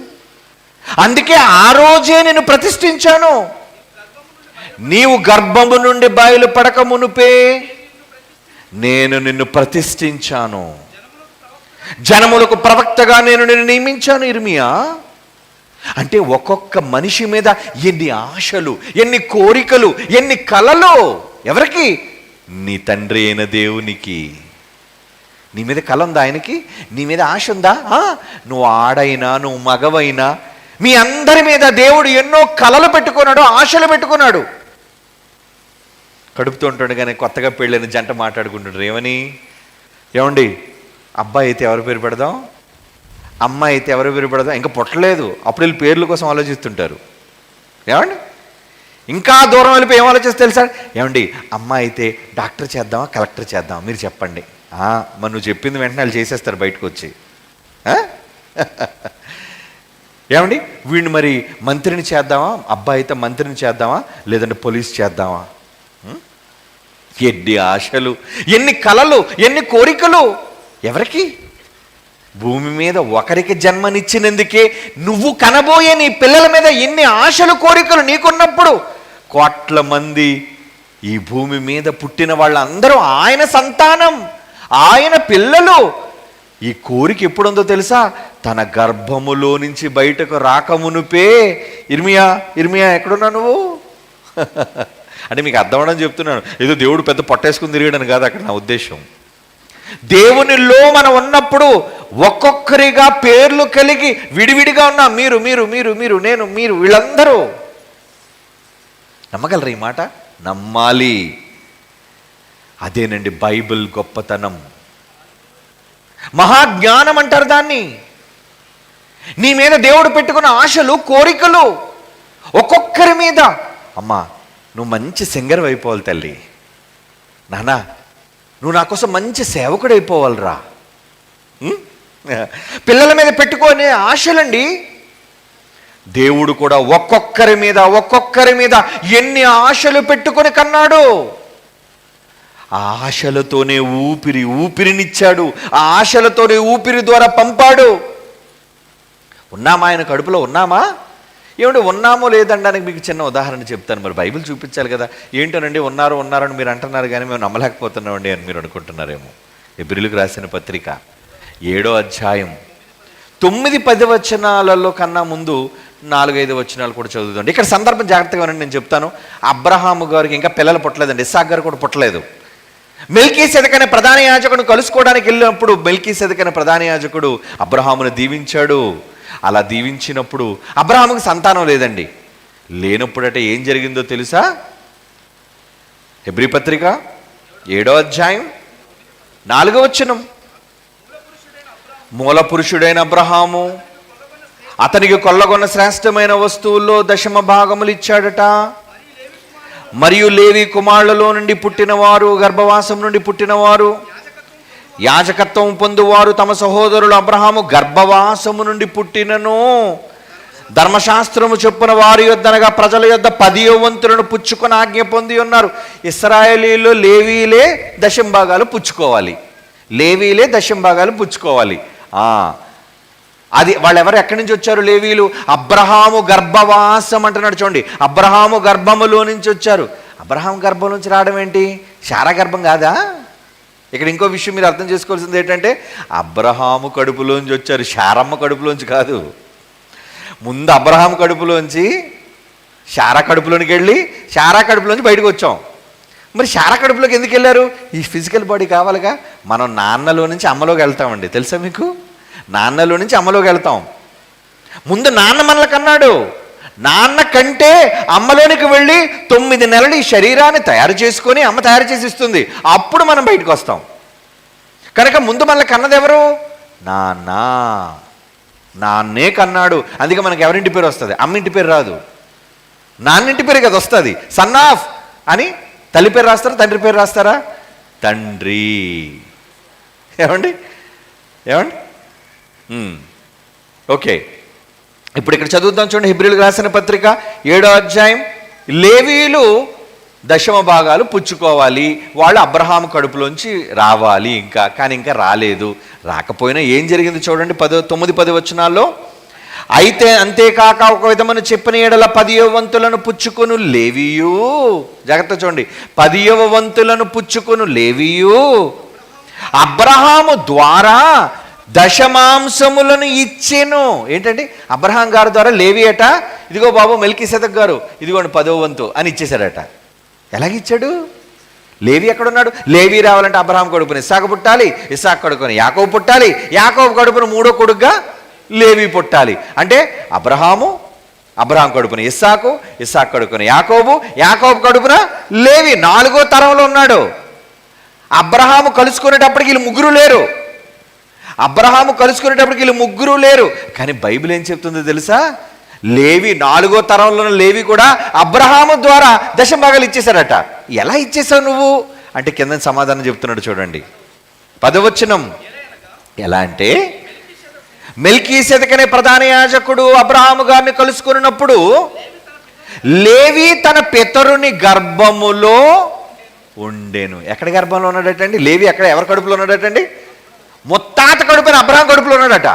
అందుకే ఆ రోజే నేను ప్రతిష్ఠించాను. నీవు గర్భము నుండి బయలుపడక మునుపే నేను నిన్ను ప్రతిష్ఠించాను. జనములకు ప్రవక్తగా నేను నిన్ను నియమించాను ఇర్మియా. అంటే ఒక్కొక్క మనిషి మీద ఎన్ని ఆశలు, ఎన్ని కోరికలు, ఎన్ని కలలు. ఎవరికి? నీ తండ్రి అయిన దేవునికి. నీ మీద కల ఉందా ఆయనకి? నీ మీద ఆశ ఉందా? నువ్వు ఆడైనా నువ్వు మగవైనా మీ అందరి మీద దేవుడు ఎన్నో కలలు పెట్టుకున్నాడు, ఆశలు పెట్టుకున్నాడు. కడుపుతూ ఉంటాడు కానీ కొత్తగా పెళ్ళైన జంట మాట్లాడుకుంటుంటారు. ఏమండి అబ్బాయి అయితే ఎవరి పేరు పెడదాం, అమ్మాయి అయితే ఎవరి పేరు పెడదాం, ఇంకా పుట్టలేదు, అప్పుడు వీళ్ళు పేర్ల కోసం ఆలోచిస్తుంటారు. ఏమండి ఇంకా దూరం వెళ్ళిపోయి ఏం ఆలోచిస్తే తెలుసా? ఏమండి అమ్మాయి అయితే డాక్టర్ చేద్దామా కలెక్టర్ చేద్దామా మీరు చెప్పండి. మరి నువ్వు చెప్పింది వెంటనే వాళ్ళు చేసేస్తారు బయటకు వచ్చి. ఏమండి వీడిని మరి మంత్రిని చేద్దామా, అబ్బాయి అయితే మంత్రిని చేద్దామా లేదంటే పోలీస్ చేద్దామా? ఎన్ని ఆశలు, ఎన్ని కలలు, ఎన్ని కోరికలు. ఎవరికి? భూమి మీద ఒకరికి జన్మనిచ్చినందుకే నువ్వు కనబోయే నీ పిల్లల మీద ఎన్ని ఆశలు కోరికలు నీకున్నప్పుడు కోట్ల మంది ఈ భూమి మీద పుట్టిన వాళ్ళందరూ ఆయన సంతానం, ఆయన పిల్లలు. ఈ కోరిక ఎప్పుడుందో తెలుసా? తన గర్భములో నుంచి బయటకు రాకమునుపే. ఇర్మియా ఎక్కడున్నా నువ్వు? అంటే మీకు అర్థమవడం చెప్తున్నాను, ఏదో దేవుడు పెద్ద పొట్టేసుకుని తిరిగాడని కాదు అక్కడ నా ఉద్దేశం. దేవునిలో మనం ఉన్నప్పుడు ఒక్కొక్కరిగా పేర్లు కలిగి విడివిడిగా ఉన్నాం. మీరు మీరు మీరు మీరు నేను మీరు వీళ్ళందరూ. నమ్మగలరు ఈ మాట? నమ్మాలి. అదేనండి బైబిల్ గొప్పతనం. మహాజ్ఞానం అంటారు దాన్ని. నీ మీద దేవుడు పెట్టుకున్న ఆశలు కోరికలు ఒక్కొక్కరి మీద. అమ్మా నువ్వు మంచి సింగర్ అయిపోవాలి తల్లి, నానా నువ్వు నా కోసం మంచి సేవకుడు అయిపోవాలిరా. పిల్లల మీద పెట్టుకునే ఆశలండి. దేవుడు కూడా ఒక్కొక్కరి మీద ఎన్ని ఆశలు పెట్టుకొని కన్నాడు. ఆ ఆశలతోనే ఊపిరినిచ్చాడు. ఆ ఆశలతోనే ఊపిరి ద్వారా పంపాడు. ఉన్నామా ఆయన కడుపులో? ఉన్నామా? ఏమంటే ఉన్నామో లేదనడానికి మీకు చిన్న ఉదాహరణ చెప్తాను. మరి బైబిల్ చూపించాలి కదా. ఏంటోనండి ఉన్నారని మీరు అంటున్నారు కానీ మేము నమ్మలేకపోతున్నామండి అని మీరు అనుకుంటున్నారేమో. హెబ్రీయులకు రాసిన పత్రిక 7వ అధ్యాయం 9-10 వచనాలలో కన్నా ముందు 4-5 వచనాలు కూడా చదువుతుంది. ఇక్కడ సందర్భం జాగ్రత్తగా వినండి, నేను చెప్తాను. అబ్రహాము గారికి ఇంకా పిల్లలు పుట్టలేదండి, ఇస్సాకు గారు కూడా పుట్టలేదు. మెల్కీసెదెకు అనే ప్రధాన యాజకుడు కలుసుకోవడానికి వెళ్ళినప్పుడు మెల్కీసెదెకు అనే ప్రధాన యాజకుడు అబ్రహామును దీవించాడు. అలా దీవించినప్పుడు అబ్రహాముకి సంతానం లేదండి. లేనప్పుడట ఏం జరిగిందో తెలుసా? హెబ్రీ పత్రిక 7వ అధ్యాయం 4వ వచనం. మూల పురుషుడైన అబ్రహాము అతనికి కొల్లగొన్న శ్రేష్టమైన వస్తువుల్లో 10వ భాగములు ఇచ్చాడట. మరియు లేవి కుమారులలో నుండి పుట్టినవారు, గర్భవాసం నుండి పుట్టినవారు, యాజకత్వం పొందువారు తమ సహోదరులు అబ్రహాము గర్భవాసము నుండి పుట్టినను ధర్మశాస్త్రము చొప్పున వారి యొద్దనగా ప్రజల యొద్ద 10వ వంతులను పుచ్చుకొని ఆజ్ఞ పొంది ఉన్నారు. ఇశ్రాయేలీలో లేవీలే 10వ భాగాలు పుచ్చుకోవాలి. అది వాళ్ళెవరు ఎక్కడి నుంచి వచ్చారు? లేవీలు. అబ్రహాము గర్భవాసం అంటున్నాడు చూడండి. అబ్రహాము గర్భములో నుంచి వచ్చారు. అబ్రహాము గర్భం నుంచి రావడం ఏంటి? శారా గర్భం కాదా? ఇక్కడ ఇంకో విషయం మీరు అర్థం చేసుకోవాల్సింది ఏంటంటే అబ్రహాము కడుపులోంచి వచ్చారు, శారమ్మ కడుపులోంచి కాదు. ముందు అబ్రహాము కడుపులోంచి శారా కడుపులోనికి వెళ్ళి శారా కడుపులోంచి బయటకు వచ్చాం. మరి శారా కడుపులోకి ఎందుకు వెళ్ళారు? ఈ ఫిజికల్ బాడీ కావాలిగా. మనం నాన్నలో నుంచి అమ్మలోకి వెళ్తామండి, తెలుసా మీకు? నాన్నలో నుంచి అమ్మలోకి వెళ్తాం. ముందు నాన్న మనల్ని కన్నాడు. నాన్న కంటే అమ్మలోనికి వెళ్ళి 9 నెలలు ఈ శరీరాన్ని తయారు చేసుకొని అమ్మ తయారు చేసి ఇస్తుంది. అప్పుడు మనం బయటకు వస్తాం. కనుక ముందు మనల్ని కన్నది ఎవరు? నాన్నే కన్నాడు. అందుకే మనకి ఎవరింటి పేరు వస్తుంది? అమ్మింటి పేరు రాదు, నాన్నింటి పేరు కదా వస్తుంది. సన్ ఆఫ్ అని తల్లి పేరు రాస్తారా, తండ్రి పేరు రాస్తారా? తండ్రి. ఏమండి ఓకే, ఇప్పుడు ఇక్కడ చదువుతాం చూడండి. హెబ్రీయులకు రాసిన పత్రిక 7వ అధ్యాయం. లేవీలు 10వ భాగాలు పుచ్చుకోవాలి, వాళ్ళు అబ్రహాము కడుపులోంచి రావాలి. కానీ ఇంకా రాలేదు. రాకపోయినా ఏం జరిగింది చూడండి 9-10 వచనాల్లో. అయితే అంతేకాక ఒక విధమని చెప్పిన ఎడల 10వ వంతులను పుచ్చుకొను లేవీయు. జాగ్రత్త చూడండి, 10వ వంతులను పుచ్చుకొను లేవీయు అబ్రహాము ద్వారా దశమాంసములను ఇచ్చెను. ఏంటండి? అబ్రహాం గారి ద్వారా లేవి అట, ఇదిగో బాబు మెల్కీసెదెక్ గారు ఇదిగోండి 10వ వంతు అని ఇచ్చేశాడట. ఎలాగిచ్చాడు? లేవి ఎక్కడున్నాడు? లేవి రావాలంటే అబ్రహాం కొడుకుని ఇస్సాకు పుట్టాలి, ఇస్సాకు కొడుకుని యాకోబు పుట్టాలి, యాకోబు కడుపును 3వ కొడుకుగా లేవి పుట్టాలి. అంటే అబ్రహాం కడుపున ఇస్సాకు, ఇస్సాకు కడుపున యాకోబు, యాకోబు కడుపున లేవి 4వ తరంలో ఉన్నాడు. అబ్రహాము కలుసుకునేటప్పటికి వీళ్ళు ముగ్గురు లేరు. కానీ బైబిల్ ఏం చెప్తుందో తెలుసా? లేవి 4వ తరంలో లేవి కూడా అబ్రహాము ద్వారా దశంభాగాలు ఇచ్చేశారట. ఎలా ఇచ్చేసావు నువ్వు అంటే కింద సమాధానం చెప్తున్నాడు చూడండి. 10వ వచనం. ఎలా అంటే, మెల్కీసెదెక్ అనే ప్రధాన యాజకుడు అబ్రహాము గారిని కలుసుకున్నప్పుడు లేవి తన పితరుని గర్భములో ఉండెను. ఎక్కడ గర్భంలో ఉన్నాడటండి? లేవి ఎవరి కడుపులో ఉన్నాడటండి? ముత్తాత కడుపున అబ్రహాం కడుపులో ఉన్నాడట.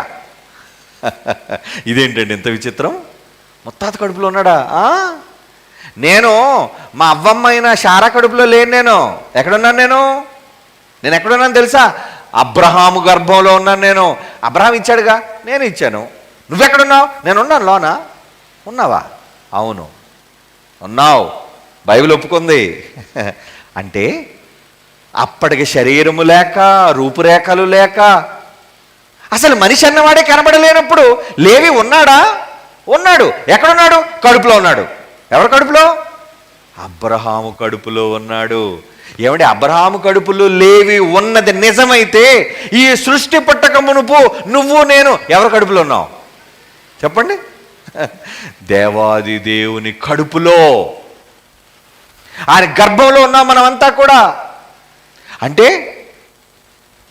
ఇదేంటండి ఇంత విచిత్రం? ముత్తాత కడుపులో ఉన్నాడా? నేను మా అవ్వమ్మ అయిన శారా కడుపులో లేను. నేను ఎక్కడున్నాను? నేను ఎక్కడున్నాను తెలుసా? అబ్రహాము గర్భంలో ఉన్నాను నేను. అబ్రహాం ఇచ్చాడుగా, నేను ఇచ్చాను. నువ్వెక్కడున్నావు? నేను ఉన్నాను. లోనా ఉన్నావా? అవును ఉన్నావు, బైబిల్ ఒప్పుకుంది. అంటే అప్పటికి శరీరము లేక, రూపురేఖలు లేక, అసలు మనిషి అన్నవాడే కనబడలేనప్పుడు లేవి ఉన్నాడా? ఉన్నాడు. ఎక్కడున్నాడు? కడుపులో ఉన్నాడు. ఎవరి కడుపులో? అబ్రహాము కడుపులో ఉన్నాడు. ఏమంటే అబ్రహాము కడుపులో లేవి ఉన్నది నిజమైతే ఈ సృష్టి పుట్టక మునుపు నువ్వు నేను ఎవరి కడుపులో ఉన్నావు చెప్పండి? దేవాది దేవుని కడుపులో, ఆయన గర్భంలో ఉన్నాం మనమంతా కూడా. అంటే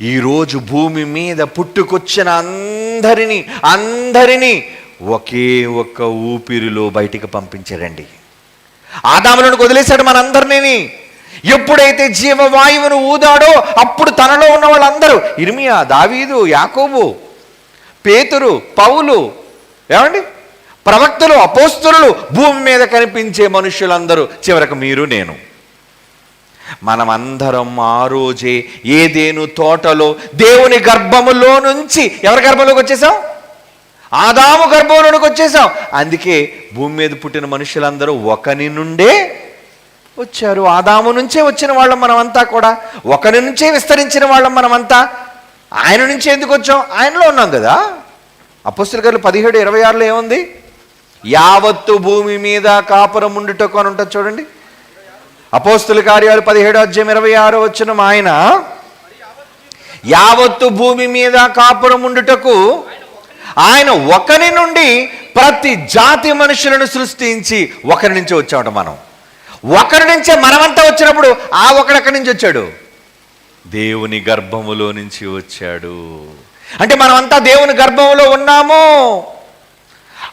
ఈరోజు భూమి మీద పుట్టుకొచ్చిన అందరినీ ఒకే ఒక్క ఊపిరిలో బయటికి పంపించారండి. ఆదాములను వదిలేశాడు మనందరినీ. ఎప్పుడైతే జీవవాయువును ఊదాడో అప్పుడు తనలో ఉన్న వాళ్ళందరూ, ఇర్మియా, దావీదు, యాకోబు, పేతురు, పౌలు, ఏమండి, ప్రవక్తలు, అపోస్తలులు, భూమి మీద కనిపించే మనుషులందరూ, చివరకు మీరు నేను, మనమందరం ఆ రోజే ఏదేను తోటలో దేవుని గర్భములో నుంచి ఎవరి గర్భంలోకి వచ్చేసాం? ఆదాము గర్భంలోకి వచ్చేసాం. అందుకే భూమి మీద పుట్టిన మనుషులందరూ ఒకని నుండే వచ్చారు. ఆదాము నుంచే వచ్చిన వాళ్ళం మనమంతా కూడా, ఒకరి నుంచే విస్తరించిన వాళ్ళం మనమంతా. ఆయన నుంచి ఎందుకు వచ్చాం? ఆయనలో ఉన్నాం కదా. అపోస్తలుల కార్యాలు 17:26 ఏముంది? యావత్తు భూమి మీద కాపురం ఉండుటకు అని ఉంటుంది చూడండి. అపోస్తలుల కార్యాలు 17:26 ఆయన యావత్తు భూమి మీద కాపురం ఉండుటకు ఆయన ఒకరి నుండి ప్రతి జాతి మనుషులను సృష్టించి ఒకరి నుంచి వచ్చామట. మనం ఒకరి నుంచే మనమంతా వచ్చినప్పుడు ఆ ఒకడెక్కడి నుంచి వచ్చాడు? దేవుని గర్భములో నుంచి వచ్చాడు. అంటే మనమంతా దేవుని గర్భంలో ఉన్నాము.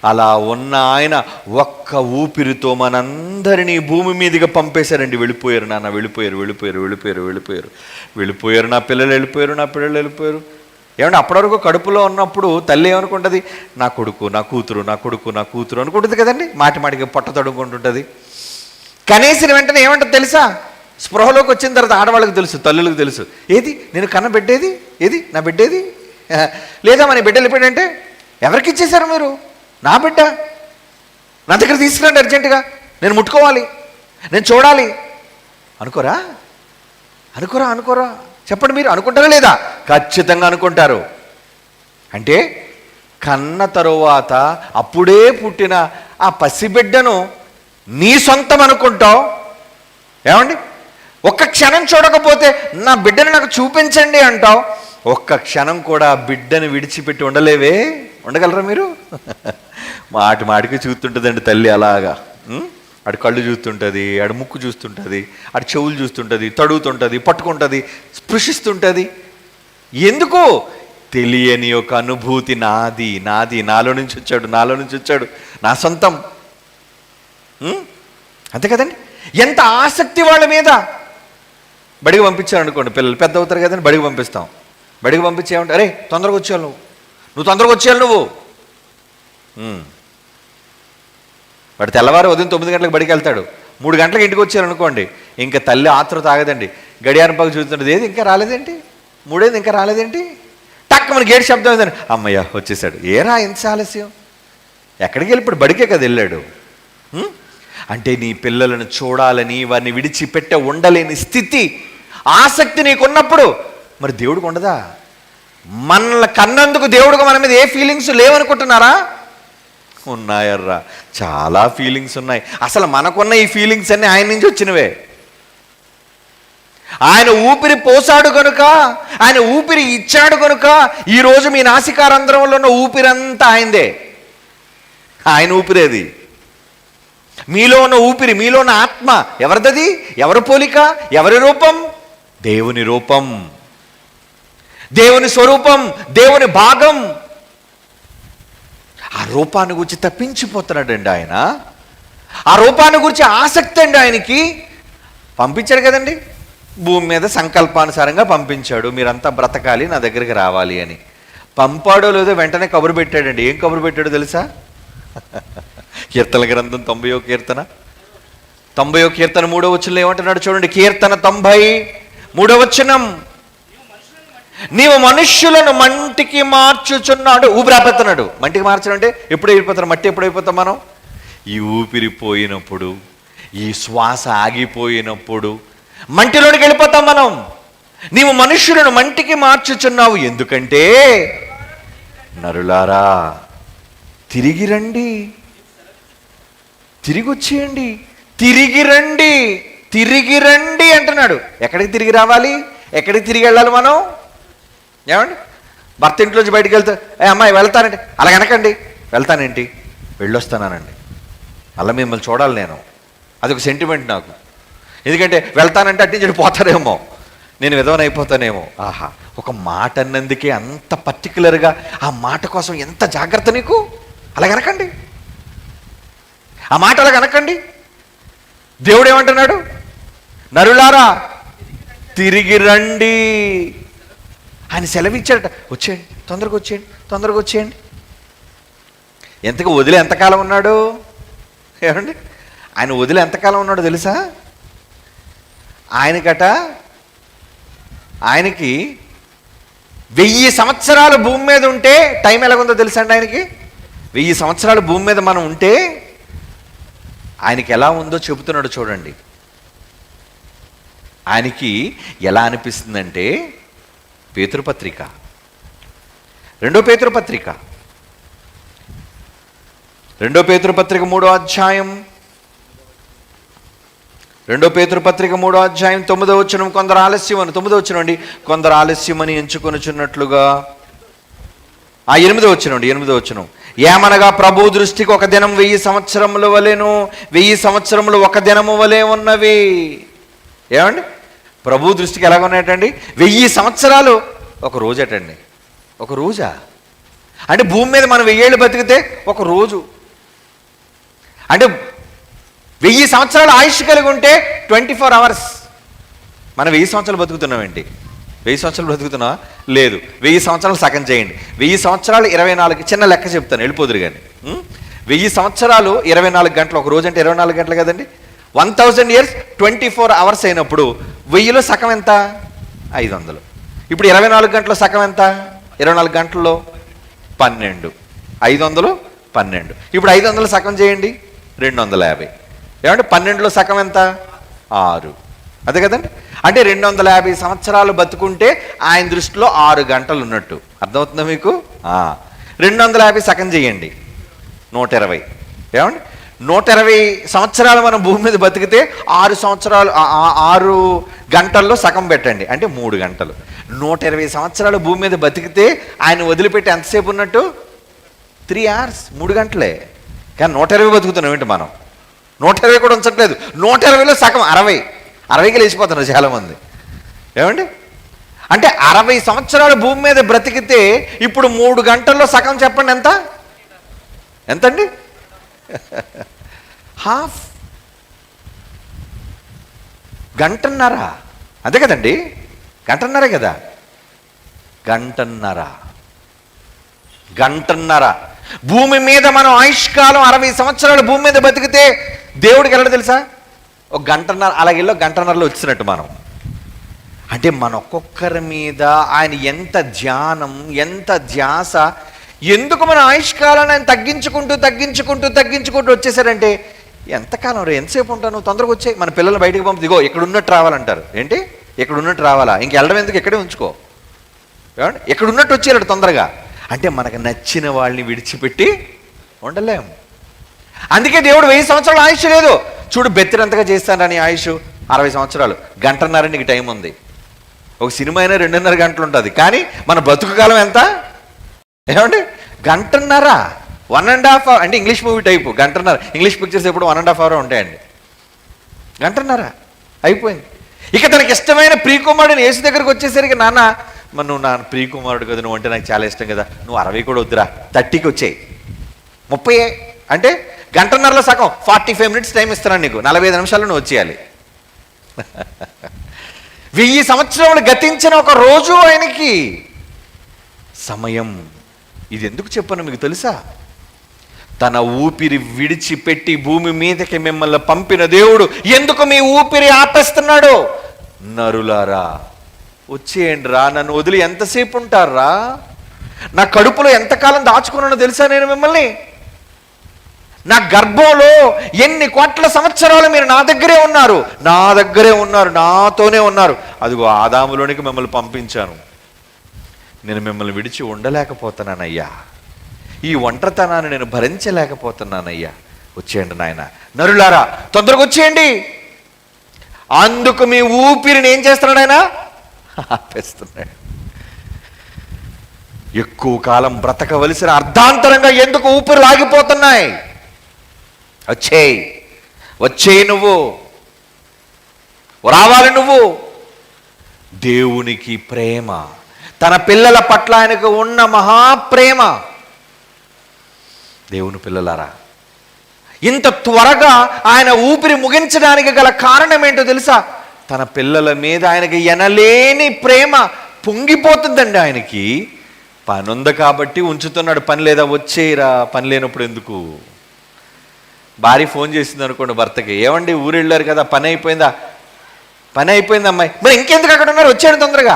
అలా ఉన్న ఆయన ఒక్క ఊపిరితో మనందరినీ భూమి మీదుగా పంపేశారండి. వెళ్ళిపోయారు నాన్న, వెళ్ళిపోయారు నా పిల్లలు వెళ్ళిపోయారు. ఏమంటే అప్పటివరకు కడుపులో ఉన్నప్పుడు తల్లి ఏమనుకుంటుంది? నా కొడుకు నా కూతురు అనుకుంటుంది కదండి. మాటికి పొట్ట తడుముకుంటుంటుంది. కనేసిన వెంటనే ఏమంటుంది తెలుసా? స్పృహలోకి వచ్చిన తర్వాత ఆడవాళ్ళకి తెలుసు, తల్లులకు తెలుసు. ఏది నేను కన్న బిడ్డేది? ఏది నా బిడ్డేది? లేదా మన బిడ్డ వెళ్ళిపోయాడంటే ఎవరికి ఇచ్చేశారు మీరు? నా బిడ్డ నా దగ్గర తీసుకురండి అర్జెంటుగా, నేను ముట్టుకోవాలి, నేను చూడాలి అనుకోరా? చెప్పండి, మీరు అనుకుంటారా లేదా? ఖచ్చితంగా అనుకుంటారు. అంటే కన్న తరువాత అప్పుడే పుట్టిన ఆ పసిబిడ్డను నీ సొంతం అనుకుంటావు. ఏమండి, ఒక్క క్షణం చూడకపోతే నా బిడ్డను నాకు చూపించండి అంటావు. ఒక్క క్షణం కూడా బిడ్డను విడిచిపెట్టి ఉండగలరా మీరు? మాటికి చూస్తుంటుందండి తల్లి అలాగా. ఆడు కళ్ళు చూస్తుంటుంది, ఆడు ముక్కు చూస్తుంటుంది, ఆడు చెవులు చూస్తుంటుంది, తడుగుతుంటుంది, పట్టుకుంటుంది, స్పృశిస్తుంటుంది. ఎందుకు? తెలియని ఒక అనుభూతి. నాది నాలో నుంచి వచ్చాడు, నా సొంతం. అంతే కదండి. ఎంత ఆసక్తి వాళ్ళ మీద. బడికి పంపించారు అనుకోండి, పిల్లలు పెద్ద అవుతారు కదండి, బడికి పంపిస్తాం. బడికి పంపించి ఏమంటే, అరే తొందరగా వచ్చేయాలి నువ్వు తొందరగా వచ్చేయాలి నువ్వు. వాడు తెల్లవారు ఉదయం 9 గంటలకు బడికి వెళ్తాడు, 3 గంటలకు ఇంటికి వచ్చారనుకోండి, ఇంకా తల్లి ఆత్రుత ఆగదండి. గడియారం పక్క చూస్తుంటుంది, ఏది ఇంకా రాలేదేంటి, 3 ఇంకా రాలేదేంటి, టక్ మన గేట్ శబ్దం అయిందని అమ్మయ్య వచ్చేసాడు. ఏరా ఎంత ఆలస్యం, ఎక్కడికి వెళ్ళి ఇప్పుడు బడికే కదా వెళ్ళాడు. అంటే నీ పిల్లలను చూడాలని వారిని విడిచిపెట్టే ఉండలేని స్థితి, ఆసక్తి నీకున్నప్పుడు మరి దేవుడికి ఉండదా? మనల్ని కన్నందుకు దేవుడికి మన మీద ఏ ఫీలింగ్స్ లేవనుకుంటున్నారా? ఉన్నాయర్రా, చాలా ఫీలింగ్స్ ఉన్నాయి. అసలు మనకున్న ఈ ఫీలింగ్స్ అన్నీ ఆయన నుంచి వచ్చినవే. ఆయన ఊపిరి పోసాడు కనుక, ఆయన ఊపిరి ఇచ్చాడు కనుక ఈరోజు మీ నాసికారంధ్రంలో ఉన్న ఊపిరంతా ఆయనదే. ఆయన ఊపిరేది. మీలో ఉన్న ఊపిరి, మీలో ఉన్న ఆత్మ ఎవరిదది? ఎవరి పోలిక, ఎవరి రూపం? దేవుని రూపం, దేవుని స్వరూపం, దేవుని భాగం. ఆ రూపాన్ని గురించి తప్పించిపోతున్నాడండి ఆయన. ఆ రూపాన్ని గురించి ఆసక్తి అండి ఆయనకి. పంపించాడు కదండి, భూమి మీద సంకల్పానుసారంగా పంపించాడు, మీరంతా బ్రతకాలి, నా దగ్గరికి రావాలి అని. పంపాడో లేదో వెంటనే కబురు పెట్టాడండి. ఏం కబురు పెట్టాడో తెలుసా? కీర్తన గ్రంథం 90వ కీర్తన 3వ వచనంలో ఏమంటున్నాడు చూడండి. కీర్తన 90 వచనం, నీవు మనుష్యులను మంటికి మార్చుచున్నాడు. ఊపిరాపెత్తున్నాడు. మంటికి మార్చడం అంటే ఎప్పుడు అయిపోతాం? మట్టి ఎప్పుడు అయిపోతాం మనం? ఈ ఊపిరి పోయినప్పుడు, ఈ శ్వాస ఆగిపోయినప్పుడు మంటిలోనికి వెళ్ళిపోతాం మనం. నీవు మనుష్యులను మంటికి మార్చుచున్నావు, ఎందుకంటే నరులారా తిరిగి రండి, తిరిగి వచ్చేయండి, తిరిగి రండి, తిరిగి రండి అంటున్నాడు. ఎక్కడికి తిరిగి రావాలి? ఎక్కడికి తిరిగి వెళ్ళాలి మనం? ఏమండి, భర్త ఇంట్లోంచి బయటికి వెళ్తే అమ్మాయి వెళ్తానండి, అలాగ అనకండి. వెళ్తానేంటి, వెళ్ళొస్తానండి, అలా మిమ్మల్ని చూడాలి నేను. అదొక సెంటిమెంట్ నాకు. ఎందుకంటే వెళ్తానంటే అటు నుంచి పోతానేమో, నేను విధవనైపోతానేమో. ఆహా, ఒక మాట అన్నందుకే అంత పర్టికులర్గా ఆ మాట కోసం ఎంత జాగ్రత్త నీకు? అలాగనకండి, ఆ మాట అలాగనకండి. దేవుడు ఏమంటున్నాడు? నరులారా తిరిగి రండి. ఆయన సెలవిచ్చాడట, వచ్చేయండి, తొందరగా వచ్చేయండి, తొందరగా వచ్చేయండి. ఎంతకు వదిలే ఎంతకాలం ఉన్నాడు? ఏమండి, ఆయన వదిలే ఎంతకాలం ఉన్నాడు తెలుసా? ఆయనకి 1000 సంవత్సరాలు భూమి మీద ఉంటే టైం ఎలాగుందో తెలుసా అండి? ఆయనకి 1000 సంవత్సరాలు భూమి మీద మనం ఉంటే ఆయనకి ఎలా ఉందో చెబుతున్నాడు చూడండి. ఆయనకి ఎలా అనిపిస్తుందంటే, పేతురుపత్రిక 2వ పేతురుపత్రిక 3వ అధ్యాయం 2వ పేతురుపత్రిక 3వ అధ్యాయం 9వ వచనం, కొందరు ఆలస్యం అని 9వ వచనం అండి, కొందరు ఆలస్యమని ఎంచుకొనుచున్నట్లుగా. 8వ వచనం, ఏమనగా ప్రభు దృష్టికి ఒక దినం 1000 సంవత్సరముల వలెను, 1000 సంవత్సరములు ఒక దినము వలె ఉన్నవి. ఏమండి, ప్రభు దృష్టికి ఎలాగ ఉన్నాయటండి? 1000 సంవత్సరాలు ఒక రోజటండి. ఒక రోజా? అంటే భూమి మీద మనం 1000 ఏళ్ళు బతికితే ఒక రోజు. అంటే 1000 సంవత్సరాలు ఆయుష్ కలిగి ఉంటే 24 అవర్స్. మనం 1000 సంవత్సరాలు బతుకుతున్నామేంటి? 1000 సంవత్సరాలు బ్రతుకుతున్నా? లేదు. 1000 సంవత్సరాలు సగం చేయండి. 1000 సంవత్సరాలు 24, చిన్న లెక్క చెప్తాను, వెళ్ళిపోదురు కానీ. 1000 సంవత్సరాలు 24 గంటలు, ఒక రోజు అంటే 24 గంటలు కదండి. 1000 years 24 అవర్స్ అయినప్పుడు 1000లో సగం ఎంత? 500. ఇప్పుడు 24 గంటల్లో సగం ఎంత? 24 గంటల్లో 12. 500 12. ఇప్పుడు 500 సగం చేయండి, 250. ఏమంటే 12లో సగం ఎంత? 6. అదే కదండి. అంటే 250 సంవత్సరాలు బతుకుంటే ఆయన దృష్టిలో 6 గంటలు ఉన్నట్టు. అర్థమవుతుందా మీకు? 250 సగం చేయండి, 120. ఏమండి, 120 సంవత్సరాలు మనం భూమి మీద బతికితే 6 గంటల్లో సగం పెట్టండి, అంటే 3 గంటలు. 120 సంవత్సరాలు భూమి మీద బతికితే ఆయన వదిలిపెట్టి ఎంతసేపు ఉన్నట్టు? 3 hours, 3 గంటలే. కానీ 120 బతుకుతున్నాం ఏంటి మనం? 120 కూడా ఉంచట్లేదు. 120లో సగం 60కి లేచిపోతున్నారు చాలామంది. ఏమండి, అంటే 60 సంవత్సరాలు భూమి మీద బ్రతికితే ఇప్పుడు 3 గంటల్లో సగం చెప్పండి ఎంత? ఎంతండి? హాఫ్. గంటన్నర. అంతే కదండి, గంటన్నరే కదా. గంటన్నర భూమి మీద మనం ఆయుష్కాలం 60 సంవత్సరాలు భూమి మీద బతికితే దేవుడికి వెళ్ళడం తెలుసా? ఒక గంటన్నర, అలాగే గంటన్నరలో వచ్చినట్టు మనం. అంటే మన ఒక్కొక్కరి మీద ఆయన ఎంత ధ్యానం, ఎంత ధ్యాస. ఎందుకు మన ఆయుష్కాలాన్ని ఆయన తగ్గించుకుంటూ వచ్చేసారంటే, ఎంతకాలం రే, ఎంతసేపు ఉంటాను, తొందరగా వచ్చాయి. మన పిల్లలు బయటకు పంపి, దిగో ఇక్కడ ఉన్నట్టు రావాలంటారు. ఏంటి ఇక్కడ ఉన్నట్టు రావాలా, ఇంక వెళ్ళడం ఎందుకు, ఇక్కడే ఉంచుకో, ఎక్కడ ఉన్నట్టు వచ్చేయాడు తొందరగా. అంటే మనకు నచ్చిన వాళ్ళని విడిచిపెట్టి ఉండలేము. అందుకే దేవుడు 1000 సంవత్సరాల ఆయుష్ లేదు. చూడు, బెత్తిరంతగా చేస్తానని ఆయుష్ 60 సంవత్సరాలు, గంటన్నర నీకు టైం ఉంది. ఒక సినిమా అయినా 2.5 గంటలు ఉంటుంది, కానీ మన బతుకు కాలం ఎంత, ఏమండి, గంటన్నర, 1.5 hour. అంటే ఇంగ్లీష్ మూవీ టైపు గంటన్నర. ఇంగ్లీష్ పిక్చర్స్ ఎప్పుడు 1.5 hour ఉంటాయండి. గంటన్నర అయిపోయింది. ఇక తనకి ఇష్టమైన ప్రియకుమారుడిని యేసు దగ్గరికి వచ్చేసరికి, నాన్న మరి నువ్వు నా ప్రియకుమారుడు కదా, నువ్వు అంటే నాకు చాలా ఇష్టం కదా, నువ్వు 60 కూడా వద్దురా, 30కి వచ్చాయి, 30 అంటే గంటన్నరలో సగం 45 minutes టైం ఇస్తున్నాను నీకు, 45 నిమిషాల్లో నువ్వు వచ్చేయాలి. 1000 సంవత్సరములు గతించిన ఒక రోజు ఆయనకి సమయం. ఇది ఎందుకు చెప్పను మీకు తెలుసా? తన ఊపిరి విడిచిపెట్టి భూమి మీదకి మిమ్మల్ని పంపిన దేవుడు ఎందుకు మీ ఊపిరి ఆపేస్తున్నాడు? నరులారా వచ్చేయండి రా, నన్ను వదిలి ఎంతసేపు ఉంటారా? నా కడుపులో ఎంతకాలం దాచుకున్నానో తెలుసా నేను మిమ్మల్ని? నా గర్భంలో ఎన్ని కోట్ల సంవత్సరాలు మీరు నా దగ్గరే ఉన్నారు, నాతోనే ఉన్నారు. అదిగో ఆదాములోనికి మిమ్మల్ని పంపించాను. నేను మిమ్మల్ని విడిచి ఉండలేకపోతున్నానయ్యా, ఈ ఒంటరితనాన్ని నేను భరించలేకపోతున్నానయ్యా. వచ్చేయండి నాయన, నరులారా తొందరగా వచ్చేయండి. అందుకు మీ ఊపిరిని ఏం చేస్తున్నాడు ఆయన? ఆపేస్తున్నాడు. ఎక్కువ కాలం బ్రతకవలసిన అర్ధాంతరంగా ఎందుకు ఊపిరి లాగిపోతున్నాయి? వచ్చేయి నువ్వు, రావాలి నువ్వు. దేవునికి ప్రేమ, తన పిల్లల పట్ల ఆయనకు ఉన్న మహాప్రేమ. దేవుని పిల్లలారా, ఇంత త్వరగా ఆయన ఊపిరి ముగించడానికి గల కారణం ఏంటో తెలుసా? తన పిల్లల మీద ఆయనకి ఎనలేని ప్రేమ పొంగిపోతుందండి. ఆయనకి పని ఉంది కాబట్టి ఉంచుతున్నాడు. పని లేదా, వచ్చేయరా, పని లేనప్పుడు ఎందుకు? భార్య ఫోన్ చేసింది అనుకోండి భర్తకి, ఏమండి ఊరు వెళ్ళారు కదా, పని అయిపోయిందా? పని అయిపోయింది అమ్మాయి. మరి ఇంకెందుకు అక్కడ ఉన్నారు, వచ్చాడు తొందరగా.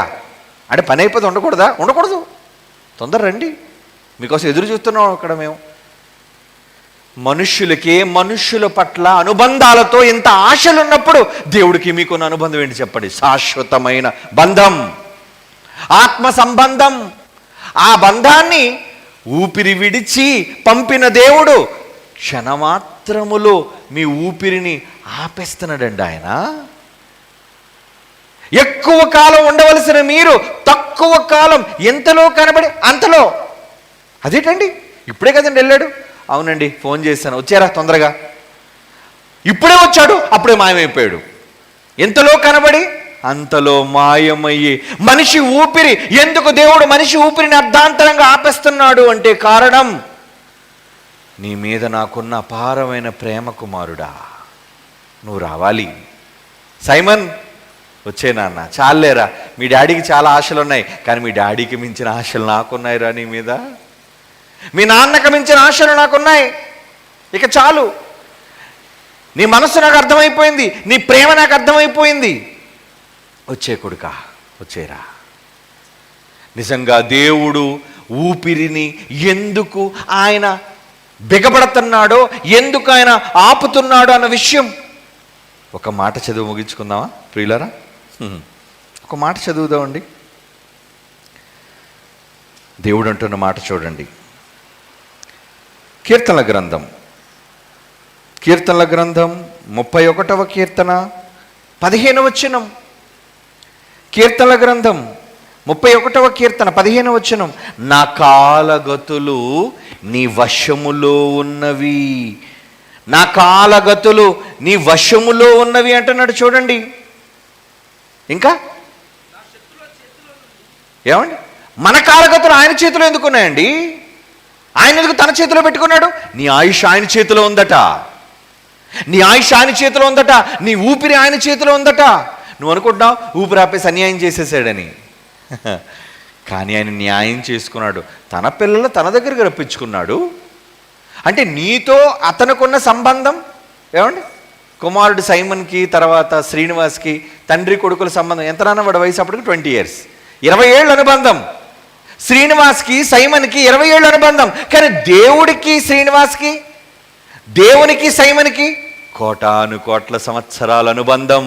అంటే పని అయిపోతే ఉండకూడదా? ఉండకూడదు, తొందర రండి, మీకోసం ఎదురు చూస్తున్నాం అక్కడ మేము. మనుష్యుల పట్ల అనుబంధాలతో ఇంత ఆశలు ఉన్నప్పుడు దేవుడికి మీకున్న అనుబంధం ఏంటి చెప్పండి? శాశ్వతమైన బంధం, ఆత్మ సంబంధం. ఆ బంధాన్ని ఊపిరి విడిచి పంపిన దేవుడు క్షణమాత్రములో మీ ఊపిరిని ఆపేస్తున్నాడండి ఆయన. ఎక్కువ కాలం ఉండవలసిన మీరు తక్కువ కాలం, ఎంతలో కనబడి అంతలో. అదేంటండి, ఇప్పుడే కదండి వెళ్ళాడు. అవునండి, ఫోన్ చేశాను, వచ్చారా తొందరగా. ఇప్పుడే వచ్చాడు, అప్పుడే మాయమైపోయాడు. ఎంతలో కనబడి అంతలో మాయమయ్యి మనిషి ఊపిరి. ఎందుకు దేవుడు మనిషి ఊపిరిని అర్ధాంతరంగా ఆపేస్తున్నాడు అంటే కారణం, నీ మీద నాకున్న అపారమైన ప్రేమ కుమారుడా, నువ్వు రావాలి. సైమన్ వచ్చే నాన్న, చాలేరా, మీ డాడీకి చాలా ఆశలు ఉన్నాయి, కానీ మీ డాడీకి మించిన ఆశలు నాకున్నాయిరా నీ మీద. మీ నాన్నకు మించిన ఆశలు నాకున్నాయి, ఇక చాలు. నీ మనస్సు నాకు అర్థమైపోయింది, నీ ప్రేమ నాకు అర్థమైపోయింది. వచ్చే కొడుకా, వచ్చేరా. నిజంగా దేవుడు ఊపిరిని ఎందుకు ఆయన బిగబడుతున్నాడో, ఎందుకు ఆయన ఆపుతున్నాడో అన్న విషయం ఒక మాట చదువు ముగించుకుందామా ప్రియులారా? ఒక మాట చదువుదామండి. దేవుడు అంటున్న మాట చూడండి. కీర్తనల గ్రంథం 31వ కీర్తన 15వ వచనం. కీర్తనల గ్రంథం 31వ కీర్తన 15వ వచనం. నా కాలగతులు నీ వశములో ఉన్నవి, నా కాలగతులు నీ వశములో ఉన్నవి అంటున్నాడు చూడండి. ఇంకా ఏమండి, మన కాలగతులు ఆయన చేతిలో ఎందుకు ఉన్నాయండి? ఆయన ఎందుకు తన చేతిలో పెట్టుకున్నాడు? నీ ఆయుష్ ఆయన చేతిలో ఉందట, నీ ఆయుష్ ఆయన చేతిలో ఉందట, నీ ఊపిరి ఆయన చేతిలో ఉందట. నువ్వు అనుకుంటున్నావు ఊపిరి ఆపేసి అన్యాయం చేసేసాడని, కానీ ఆయన న్యాయం చేసుకున్నాడు. తన పిల్లలు తన దగ్గరికి రప్పించుకున్నాడు. అంటే నీతో అతనుకున్న సంబంధం ఏమండి కుమారుడు సైమన్కి తర్వాత శ్రీనివాస్కి తండ్రి కొడుకుల సంబంధం ఎంత నాన్న వాడి వయసు అప్పటికి 20 years, 20 ఏళ్ళు అనుబంధం. శ్రీనివాస్కి సైమన్కి 20 ఏళ్ళు అనుబంధం. కానీ దేవుడికి శ్రీనివాస్కి, దేవునికి సైమన్కి కోటాను కోట్ల సంవత్సరాల అనుబంధం.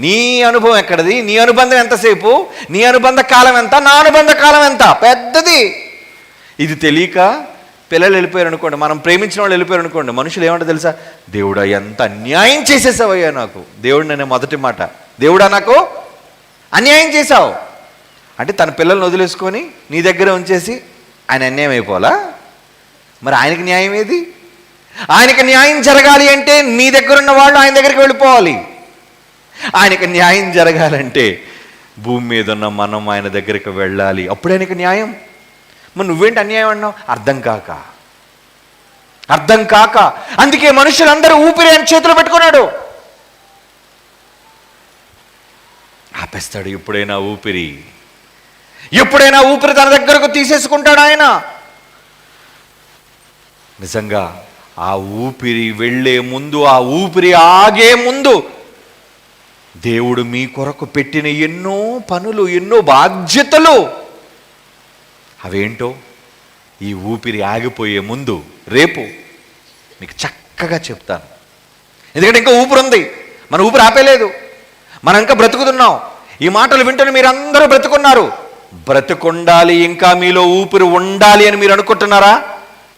నీ అనుభవం ఎక్కడది? నీ అనుబంధం ఎంతసేపు? నీ అనుబంధ కాలం ఎంత? నా అనుబంధ కాలం ఎంత? పెద్దది. ఇది తెలియక పిల్లలు వెళ్ళిపోయారు అనుకోండి, మనం ప్రేమించిన వాళ్ళు వెళ్ళిపోయారు అనుకోండి, మనుషులు ఏమంటారు తెలుసా? దేవుడా ఎంత అన్యాయం చేసేసావయ్యా నాకు. దేవుడు అనే మొదటి మాట, దేవుడా నాకు అన్యాయం చేశావు అంటే తన పిల్లల్ని వదిలేసుకొని నీ దగ్గర ఉంచేసి ఆయన అన్యాయం అయిపోవాలా? మరి ఆయనకి న్యాయం ఏది? ఆయనకి న్యాయం జరగాలి అంటే నీ దగ్గర ఉన్న వాళ్ళు ఆయన దగ్గరికి వెళ్ళిపోవాలి. ఆయనకి న్యాయం జరగాలంటే భూమి మీద ఉన్న మనం ఆయన దగ్గరికి వెళ్ళాలి. అప్పుడు ఆయనకి న్యాయం. మరి నువ్వేంటి అన్యాయం అన్నావు? అర్థం కాక అందుకే మనుషులందరూ ఊపిరి ఆయన చేతిలో పెట్టుకున్నాడు. ఆపేస్తాడు ఎప్పుడైనా ఊపిరి తన దగ్గరకు తీసేసుకుంటాడు ఆయన. నిజంగా ఆ ఊపిరి వెళ్ళే ముందు, ఆ ఊపిరి ఆగే ముందు దేవుడు మీ కొరకు పెట్టిన ఎన్నో పనులు, ఎన్నో బాధ్యతలు, అవేంటో ఈ ఊపిరి ఆగిపోయే ముందు రేపు మీకు చక్కగా చెప్తాను. ఎందుకంటే ఇంకా ఊపిరి ఉంది, మన ఊపిరి ఆపేలేదు, మనం ఇంకా బ్రతుకుతున్నాం. ఈ మాటలు వింటున్న మీరందరూ బ్రతుకున్నారు. బ్రతుకుండాలి, ఇంకా మీలో ఊపిరి ఉండాలి అని మీరు అనుకుంటున్నారా?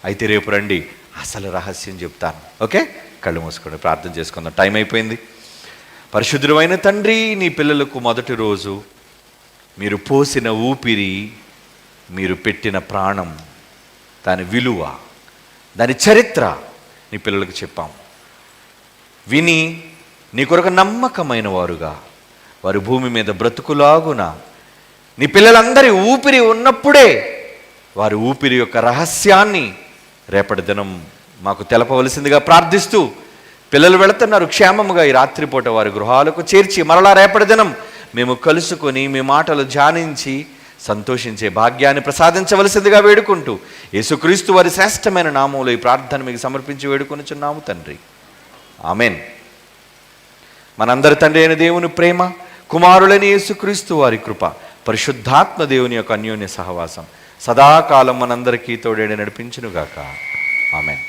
అయితే రేపు రండి, అసలు రహస్యం చెప్తాను. ఓకే, కళ్ళు మూసుకొని ప్రార్థన చేసుకుందాం. టైం అయిపోయింది. పరిశుద్ధుడైన తండ్రి, నీ పిల్లలకు మొదటి రోజు మీరు పోసిన ఊపిరి, మీరు పెట్టిన ప్రాణం, దాని విలువ, దాని చరిత్ర నీ పిల్లలకు చెప్పాం. విని నీ కొరకు నమ్మకమైన వారుగా వారి భూమి మీద బ్రతుకులాగున నీ పిల్లలందరి ఊపిరి ఉన్నప్పుడే వారి ఊపిరి యొక్క రహస్యాన్ని రేపటి దినం మాకు తెలపవలసిందిగా ప్రార్థిస్తూ, పిల్లలు వెళుతున్నారు క్షేమముగా, ఈ రాత్రిపూట వారి గృహాలకు చేర్చి మరలా రేపటి దినం మేము కలుసుకొని మీ మాటలు ధ్యానించి సంతోషించే భాగ్యాన్ని ప్రసాదించవలసిందిగా వేడుకుంటూ, యేసుక్రీస్తు వారి శ్రేష్టమైన నామంలో ఈ ప్రార్థన మీకు సమర్పించి వేడుకొనుచున్నాము తండ్రి, ఆమెన్. మనందరి తండ్రి అయిన దేవుని ప్రేమ, కుమారులైన యేసుక్రీస్తు వారి కృప, పరిశుద్ధాత్మ దేవుని యొక్క అన్యోన్య సహవాసం సదాకాలం మనందరికీ తోడేడి నడిపించునుగాక. ఆమెన్.